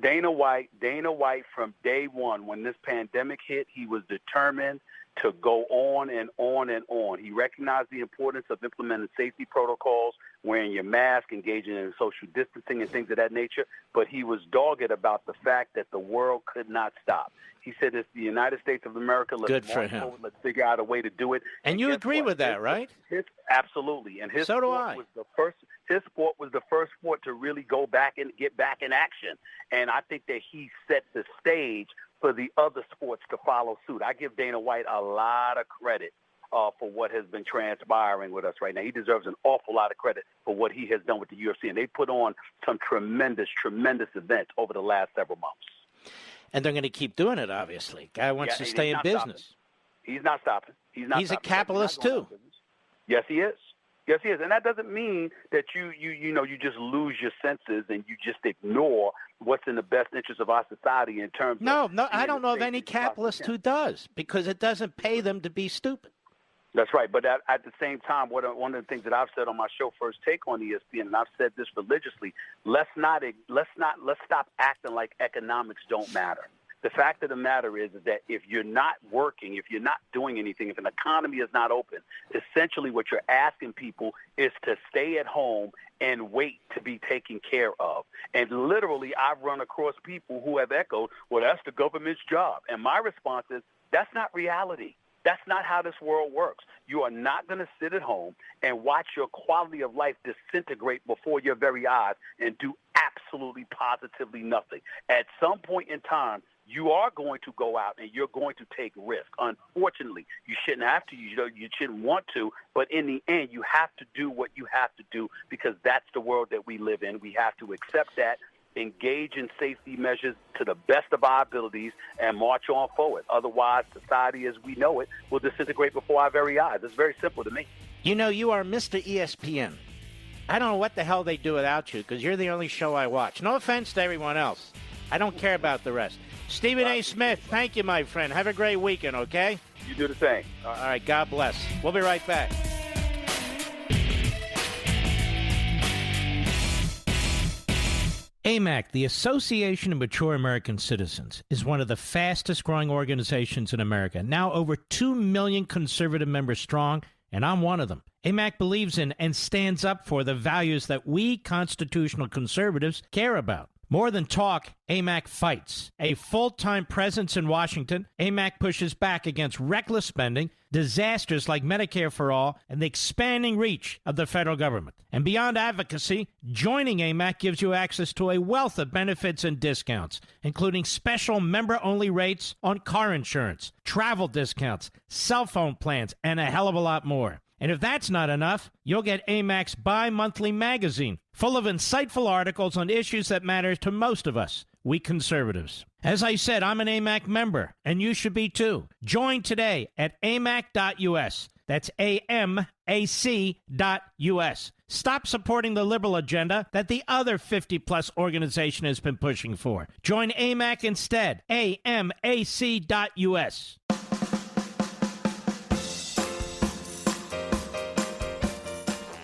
Dana White from day one, when this pandemic hit, he was determined to go on and on and on. He recognized the importance of implementing safety protocols, wearing your mask, engaging in social distancing and things of that nature, but he was dogged about the fact that the world could not stop. He said, it's the United States of America. Let's let's figure out a way to do it. And you agree with that, right? Absolutely. And his so do I. His sport was the first sport to really go back and get back in action. And I think that he set the stage for the other sports to follow suit. I give Dana White a lot of credit for what has been transpiring with us right now. He deserves an awful lot of credit for what he has done with the UFC. And they put on some tremendous, tremendous events over the last several months. And they're going to keep doing it, obviously. Guy wants to stay in business. He's not stopping. He's a capitalist, too. Yes, he is. Yes, he is. And that doesn't mean that you just lose your senses and you just ignore what's in the best interest of our society in terms of... No, I don't know of any capitalist who does, because it doesn't pay them to be stupid. That's right. But at the same time, one of the things that I've said on my show, First Take on ESPN, and I've said this religiously, let's stop acting like economics don't matter. The fact of the matter is that if you're not working, if you're not doing anything, if an economy is not open, essentially what you're asking people is to stay at home and wait to be taken care of. And literally, I've run across people who have echoed, well, that's the government's job. And my response is, that's not reality. That's not how this world works. You are not going to sit at home and watch your quality of life disintegrate before your very eyes and do absolutely positively nothing. At some point in time, you are going to go out and you're going to take risk. Unfortunately, you shouldn't have to. You shouldn't want to. But in the end, you have to do what you have to do because that's the world that we live in. We have to accept that, engage in safety measures to the best of our abilities, and march on forward. Otherwise, society as we know it will disintegrate before our very eyes. It's very simple to me. You know, you are Mr. ESPN. I don't know what the hell they do without you because you're the only show I watch. No offense to everyone else. I don't care about the rest. Stephen A. Smith, thank you, my friend. Have a great weekend, okay? You do the same. All right, God bless. We'll be right back. AMAC, the Association of Mature American Citizens, is one of the fastest-growing organizations in America. Now over 2 million conservative members strong, and I'm one of them. AMAC believes in and stands up for the values that we constitutional conservatives care about. More than talk, AMAC fights. A full-time presence in Washington, AMAC pushes back against reckless spending, disasters like Medicare for All, and the expanding reach of the federal government. And beyond advocacy, joining AMAC gives you access to a wealth of benefits and discounts, including special member-only rates on car insurance, travel discounts, cell phone plans, and a hell of a lot more. And if that's not enough, you'll get AMAC's bi-monthly magazine, full of insightful articles on issues that matter to most of us, we conservatives. As I said, I'm an AMAC member, and you should be too. Join today at amac.us. That's AMAC.us. Stop supporting the liberal agenda that the other 50-plus organization has been pushing for. Join AMAC instead. AMAC.us.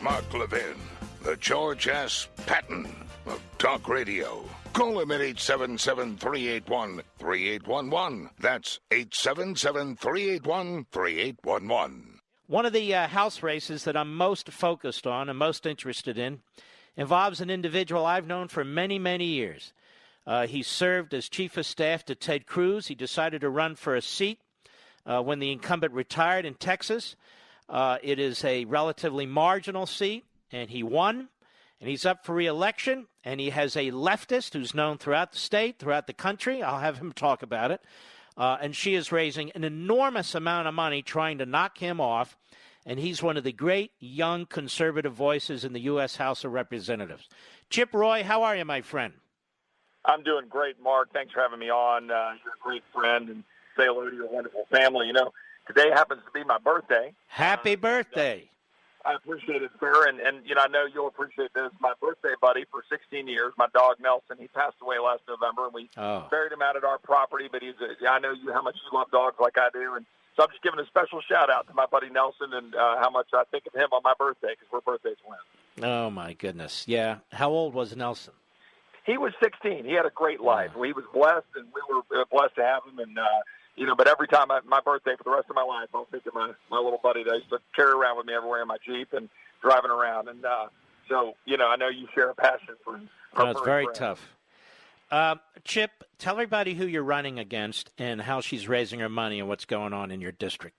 Mark Levin, the George S. Patton of Talk Radio. Call him at 877-381-3811. That's 877-381-3811. One of the House races that I'm most focused on and most interested in involves an individual I've known for many, many years. He served as chief of staff to Ted Cruz. He decided to run for a seat when the incumbent retired in Texas. It is a relatively marginal seat, and he won. And he's up for re-election, and he has a leftist who's known throughout the state, throughout the country. I'll have him talk about it. And she is raising an enormous amount of money trying to knock him off. And he's one of the great young conservative voices in the U.S. House of Representatives. Chip Roy, how are you, my friend? I'm doing great, Mark. Thanks for having me on. You're a great friend, and say hello to your wonderful family. You know, today happens to be my birthday. Happy birthday. I appreciate it, sir. And you know, I know you'll appreciate this. My birthday buddy for 16 years, my dog Nelson, he passed away last November, and we buried him out at our property. But I know how much you love dogs like I do. And so I'm just giving a special shout-out to my buddy Nelson and how much I think of him on my birthday, because we're birthday twins. Oh, my goodness. Yeah. How old was Nelson? He was 16. He had a great life. He was blessed, and we were blessed to have him. And, you know, but every time my birthday for the rest of my life, I'll think of my little buddy that I used to carry around with me everywhere in my Jeep and driving around. And so, you know, I know you share a passion for it's very tough. Chip, tell everybody who you're running against and how she's raising her money and what's going on in your district.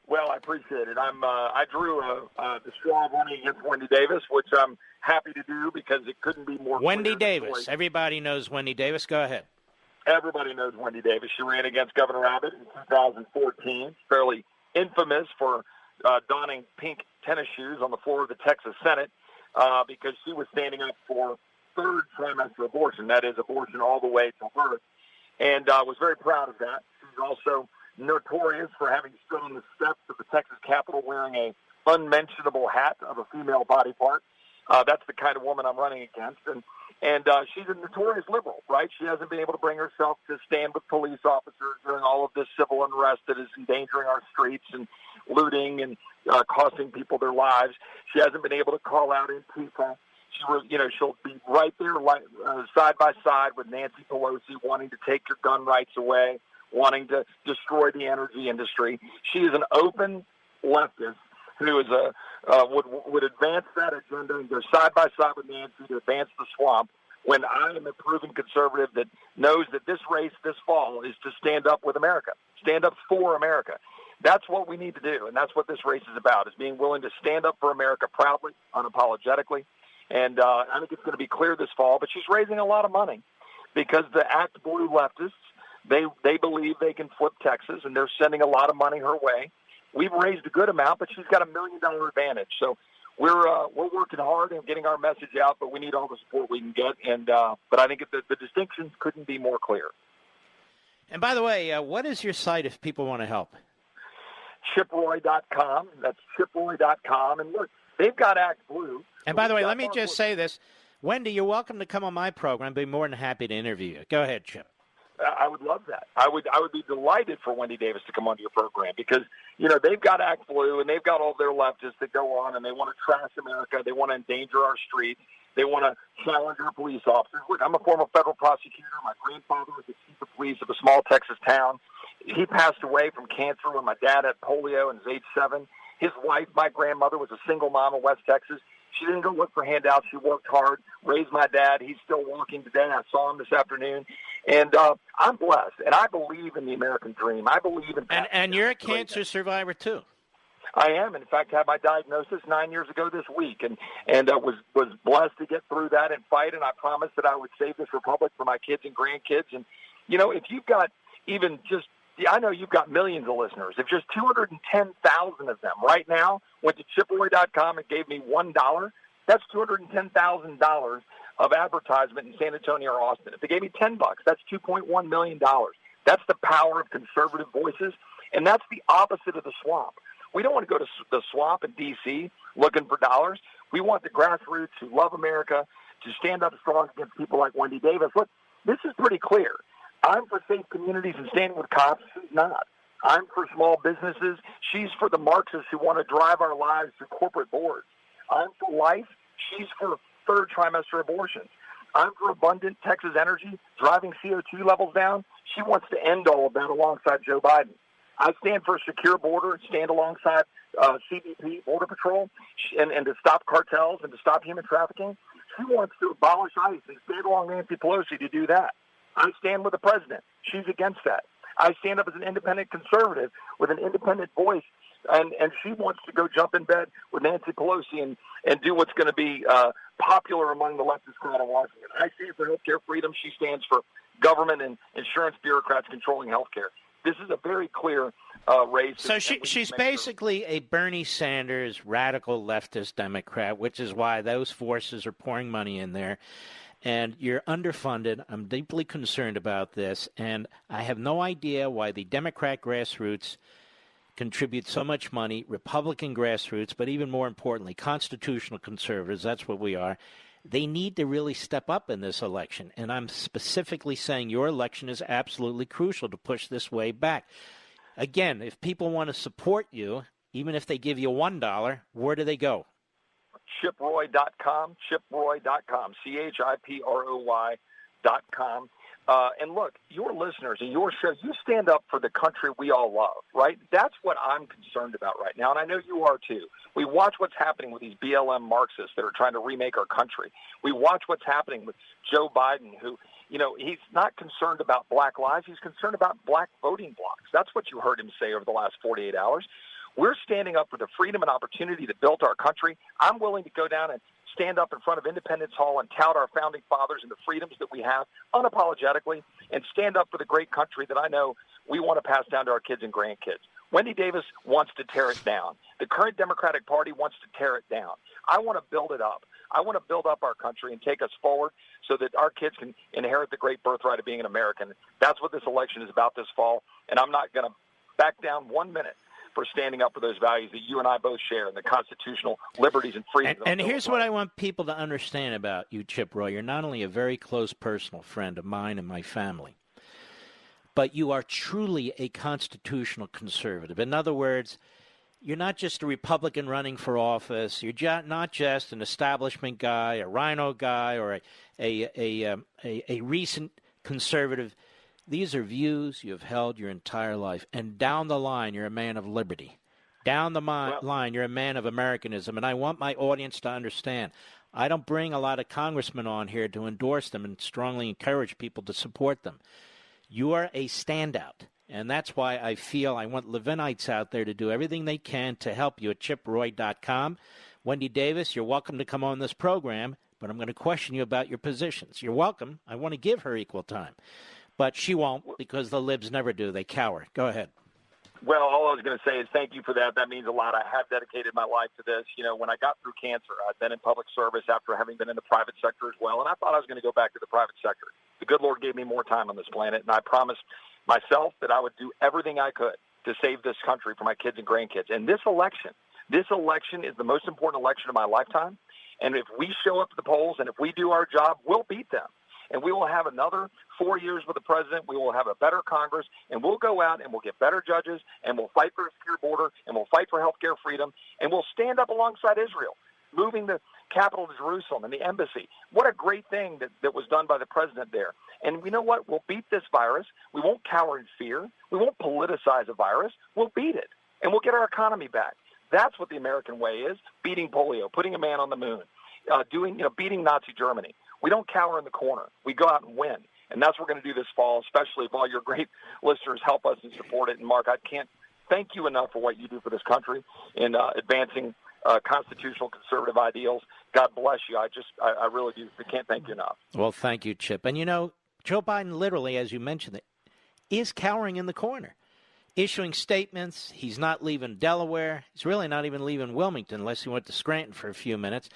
Well, I appreciate it. I drew the straw running against Wendy Davis, which I'm happy to do because it couldn't be more Wendy Davis. Everybody knows Wendy Davis. Go ahead. Everybody knows Wendy Davis. She ran against Governor Abbott in 2014, fairly infamous for donning pink tennis shoes on the floor of the Texas Senate because she was standing up for third trimester abortion, that is, abortion all the way to birth, and was very proud of that. She's also notorious for having stood on the steps of the Texas Capitol wearing a unmentionable hat of a female body part. That's the kind of woman I'm running against, and she's a notorious liberal, right? She hasn't been able to bring herself to stand with police officers during all of this civil unrest that is endangering our streets and looting and costing people their lives. She hasn't been able to call out Antifa. She'll be right there, side by side with Nancy Pelosi, wanting to take your gun rights away, wanting to destroy the energy industry. She is an open leftist who is would advance that agenda and go side by side with Nancy to advance the swamp, when I am a proven conservative that knows that this race this fall is to stand up with America, stand up for America. That's what we need to do, and that's what this race is about, is being willing to stand up for America proudly, unapologetically. And I think it's going to be clear this fall, but she's raising a lot of money because the Act Blue leftists, they believe they can flip Texas, and they're sending a lot of money her way. We've raised a good amount, but she's got $1 million advantage. So we're working hard and getting our message out, but we need all the support we can get. And but I think the distinctions couldn't be more clear. And by the way, what is your site if people want to help? ChipRoy.com. That's ChipRoy.com. And look, they've got Act Blue. And by the way, let me just say this. Wendy, you're welcome to come on my program. I'd be more than happy to interview you. Go ahead, Chip. I would love that. I would be delighted for Wendy Davis to come onto your program because, you know, they've got Act Blue and they've got all their leftists that go on and they want to trash America. They want to endanger our streets. They want to challenge our police officers. Look, I'm a former federal prosecutor. My grandfather was the chief of police of a small Texas town. He passed away from cancer when my dad had polio and was age 7. His wife, my grandmother, was a single mom in West Texas. She didn't go look for handouts. She worked hard, raised my dad. He's still walking today. I saw him this afternoon. And I'm blessed, and I believe in the American dream. I believe in and you're a cancer survivor, too. I am. In fact, had my diagnosis 9 years ago this week, and was blessed to get through that and fight, and I promised that I would save this republic for my kids and grandkids. And, you know, if you've got even just I know you've got millions of listeners. If just 210,000 of them right now went to ChipRoy.com and gave me $1, that's $210,000 of advertisement in San Antonio or Austin. If they gave me $10, that's $2.1 million. That's the power of conservative voices, and that's the opposite of the swamp. We don't want to go to the swamp in D.C. looking for dollars. We want the grassroots who love America to stand up strong against people like Wendy Davis. Look, this is pretty clear. I'm for safe communities and standing with cops. She's not. I'm for small businesses. She's for the Marxists who want to drive our lives through corporate boards. I'm for life. She's for third trimester abortions. I'm for abundant Texas energy, driving CO2 levels down. She wants to end all of that alongside Joe Biden. I stand for a secure border, stand alongside CBP, Border Patrol, and to stop cartels and to stop human trafficking. She wants to abolish ICE and stand along Nancy Pelosi to do that. I stand with the president. She's against that. I stand up as an independent conservative with an independent voice, and she wants to go jump in bed with Nancy Pelosi and do what's going to be popular among the leftist crowd in Washington. I stand for healthcare freedom. She stands for government and insurance bureaucrats controlling healthcare. This is a very clear race. So she's basically a Bernie Sanders radical leftist Democrat, which is why those forces are pouring money in there. And you're underfunded. I'm deeply concerned about this. And I have no idea why the Democrat grassroots contribute so much money, Republican grassroots, but even more importantly, constitutional conservatives, that's what we are. They need to really step up in this election. And I'm specifically saying your election is absolutely crucial to push this way back. Again, if people want to support you, even if they give you $1, where do they go? ChipRoy.com, ChipRoy.com, ChipRoy.com. And look, your listeners and your show, you stand up for the country we all love, right? That's what I'm concerned about right now, and I know you are too. We watch what's happening with these BLM Marxists that are trying to remake our country. We watch what's happening with Joe Biden, who, he's not concerned about black lives. He's concerned about black voting blocks. That's what you heard him say over the last 48 hours. We're standing up for the freedom and opportunity that built our country. I'm willing to go down and stand up in front of Independence Hall and tout our founding fathers and the freedoms that we have unapologetically and stand up for the great country that I know we want to pass down to our kids and grandkids. Wendy Davis wants to tear it down. The current Democratic Party wants to tear it down. I want to build it up. I want to build up our country and take us forward so that our kids can inherit the great birthright of being an American. That's what this election is about this fall, and I'm not going to back down 1 minute for standing up for those values that you and I both share and the constitutional liberties and freedoms. And here's what I want people to understand about you, Chip Roy. You're not only a very close personal friend of mine and my family, but you are truly a constitutional conservative. In other words, you're not just a Republican running for office. You're not just an establishment guy, a rhino guy, or a recent conservative. These are views you have held your entire life. And down the line, you're a man of liberty. Down the line, you're a man of Americanism. And I want my audience to understand, I don't bring a lot of congressmen on here to endorse them and strongly encourage people to support them. You are a standout. And that's why I feel I want Levinites out there to do everything they can to help you at ChipRoy.com. Wendy Davis, you're welcome to come on this program, but I'm going to question you about your positions. You're welcome. I want to give her equal time. But she won't, because the libs never do. They cower. Go ahead. Well, all I was going to say is thank you for that. That means a lot. I have dedicated my life to this. When I got through cancer, I've been in public service after having been in the private sector as well, and I thought I was going to go back to the private sector. The good Lord gave me more time on this planet, and I promised myself that I would do everything I could to save this country for my kids and grandkids. And this election is the most important election of my lifetime, and if we show up at the polls and if we do our job, we'll beat them. And we will have another 4 years with the president. We will have a better Congress, and we'll go out and we'll get better judges, and we'll fight for a secure border, and we'll fight for health care freedom, and we'll stand up alongside Israel, moving the capital to Jerusalem and the embassy. What a great thing that was done by the president there. And you know what? We'll beat this virus. We won't cower in fear. We won't politicize a virus. We'll beat it, and we'll get our economy back. That's what the American way is, beating polio, putting a man on the moon, beating Nazi Germany. We don't cower in the corner. We go out and win. And that's what we're going to do this fall, especially if all your great listeners help us and support it. And, Mark, I can't thank you enough for what you do for this country in advancing constitutional conservative ideals. God bless you. I really do. I can't thank you enough. Well, thank you, Chip. And, Joe Biden literally, as you mentioned, is cowering in the corner, issuing statements. He's not leaving Delaware. He's really not even leaving Wilmington unless he went to Scranton for a few minutes.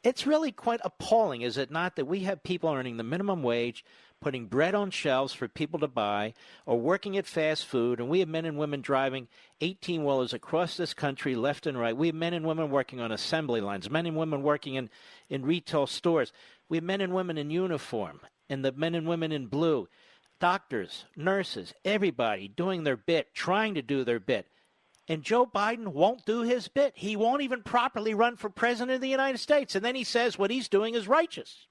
It's really quite appalling, is it not, that we have people earning the minimum wage, putting bread on shelves for people to buy, or working at fast food, and we have men and women driving 18-wheelers across this country left and right. We have men and women working on assembly lines, men and women working in retail stores. We have men and women in uniform, and the men and women in blue, doctors, nurses, everybody doing their bit, trying to do their bit. And Joe Biden won't do his bit. He won't even properly run for president of the United States. And then he says what he's doing is righteous.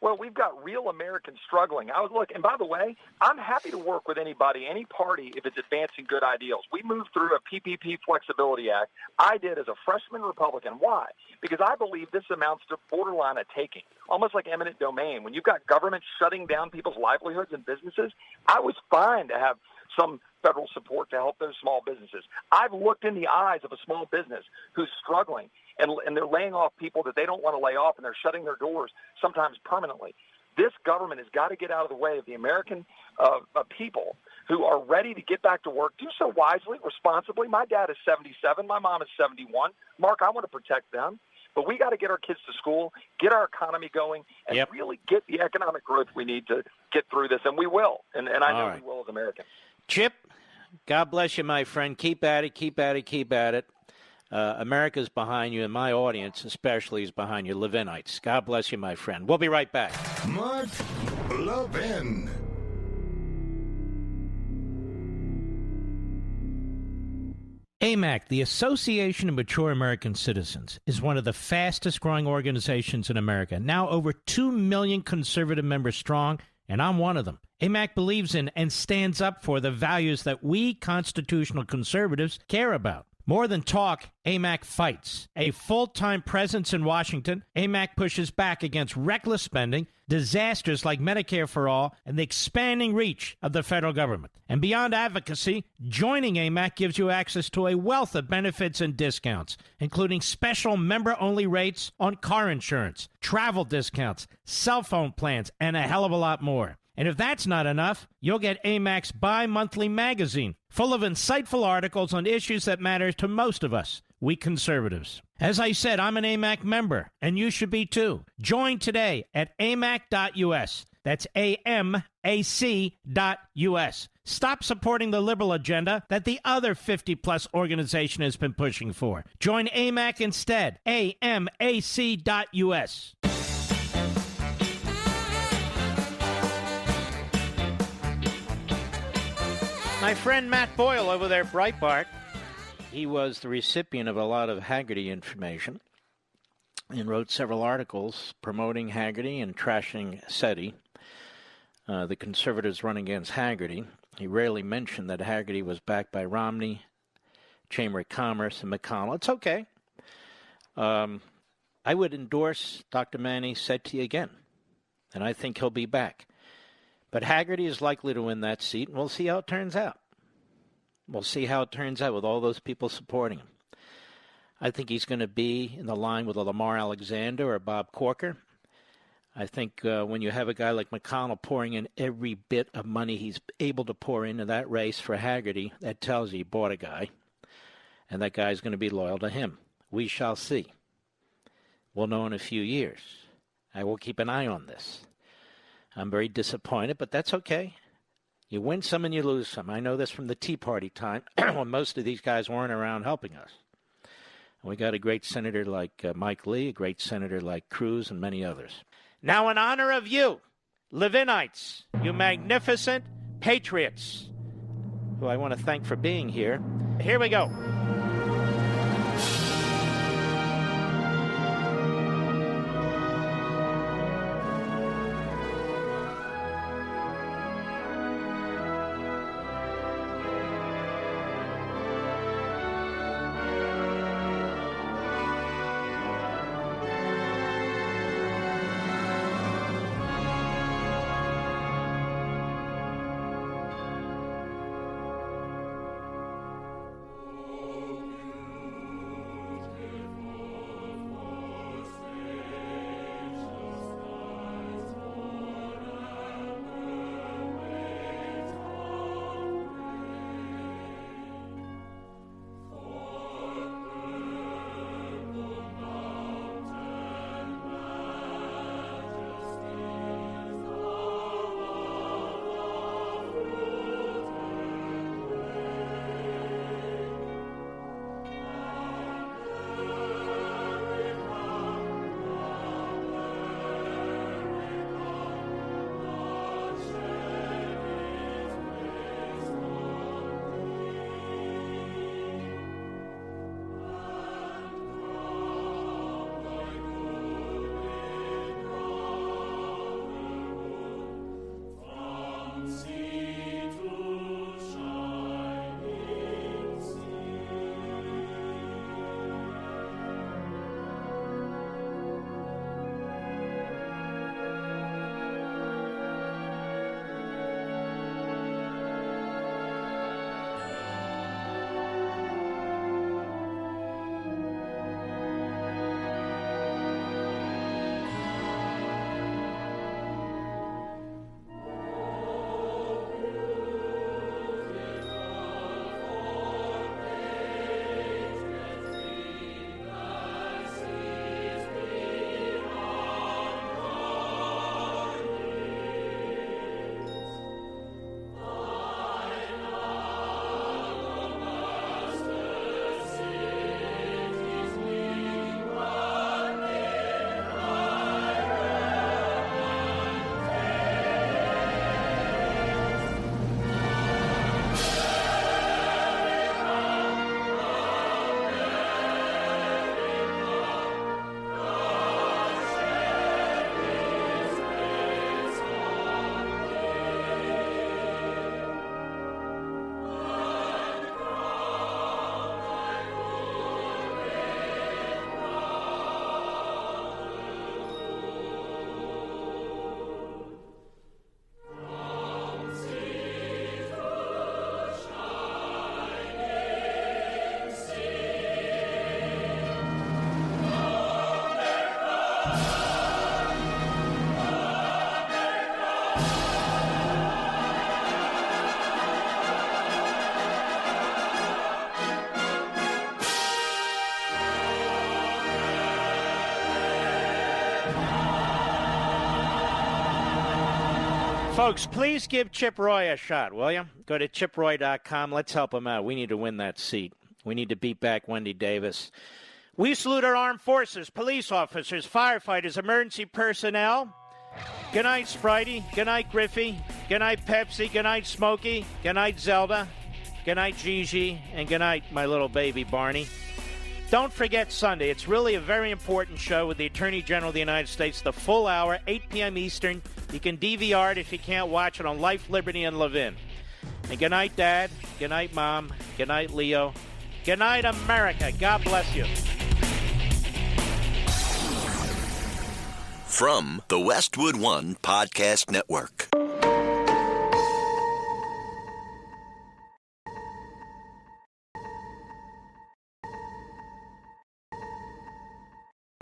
Well, we've got real Americans struggling. And by the way, I'm happy to work with anybody, any party, if it's advancing good ideals. We moved through a PPP Flexibility Act. I did as a freshman Republican. Why? Because I believe this amounts to borderline a taking, almost like eminent domain. When you've got government shutting down people's livelihoods and businesses, I was fine to have some federal support to help those small businesses. I've looked in the eyes of a small business who's struggling, and they're laying off people that they don't want to lay off, and they're shutting their doors, sometimes permanently. This government has got to get out of the way of the American people who are ready to get back to work, do so wisely, responsibly. My dad is 77. My mom is 71. Mark, I want to protect them. But we got to get our kids to school, get our economy going, and really get the economic growth we need to get through this. And we will. And I know we will as Americans. Chip, God bless you, my friend. Keep at it, keep at it, keep at it. America's behind you, and my audience especially is behind you, Levinites. God bless you, my friend. We'll be right back. Mark Levin. AMAC, the Association of Mature American Citizens, is one of the fastest-growing organizations in America. Now over 2 million conservative members strong, and I'm one of them. AMAC believes in and stands up for the values that we constitutional conservatives care about. More than talk, AMAC fights. A full-time presence in Washington, AMAC pushes back against reckless spending, disasters like Medicare for All, and the expanding reach of the federal government. And beyond advocacy, joining AMAC gives you access to a wealth of benefits and discounts, including special member-only rates on car insurance, travel discounts, cell phone plans, and a hell of a lot more. And if that's not enough, you'll get AMAC's bi-monthly magazine, full of insightful articles on issues that matter to most of us, we conservatives. As I said, I'm an AMAC member, and you should be too. Join today at amac.us. That's AMAC.us. Stop supporting the liberal agenda that the other 50-plus organization has been pushing for. Join AMAC instead. AMAC.us. My friend Matt Boyle over there at Breitbart, he was the recipient of a lot of Haggerty information and wrote several articles promoting Haggerty and trashing SETI, the conservatives running against Haggerty. He rarely mentioned that Haggerty was backed by Romney, Chamber of Commerce, and McConnell. It's okay. I would endorse Dr. Manny SETI again, and I think he'll be back. But Haggerty is likely to win that seat, and we'll see how it turns out. We'll see how it turns out with all those people supporting him. I think he's going to be in the line with a Lamar Alexander or Bob Corker. I think when you have a guy like McConnell pouring in every bit of money he's able to pour into that race for Haggerty, that tells you he bought a guy, and that guy's going to be loyal to him. We shall see. We'll know in a few years. I will keep an eye on this. I'm very disappointed, but that's okay. You win some and you lose some. I know this from the Tea Party time when most of these guys weren't around helping us. And we got a great senator like Mike Lee, a great senator like Cruz, and many others. Now, in honor of you, Levinites, you magnificent patriots, who I want to thank for being here, here we go. Folks, please give Chip Roy a shot, will you? Go to chiproy.com. Let's help him out. We need to win that seat. We need to beat back Wendy Davis. We salute our armed forces, police officers, firefighters, emergency personnel. Good night, Spritey. Good night, Griffey. Good night, Pepsi. Good night, Smokey. Good night, Zelda. Good night, Gigi. And good night, my little baby, Barney. Don't forget Sunday. It's really a very important show with the Attorney General of the United States, the full hour, 8 p.m. Eastern. You can DVR it if you can't watch it on Life, Liberty, and Levin. And good night, Dad. Good night, Mom. Good night, Leo. Good night, America. God bless you. From the Westwood One Podcast Network.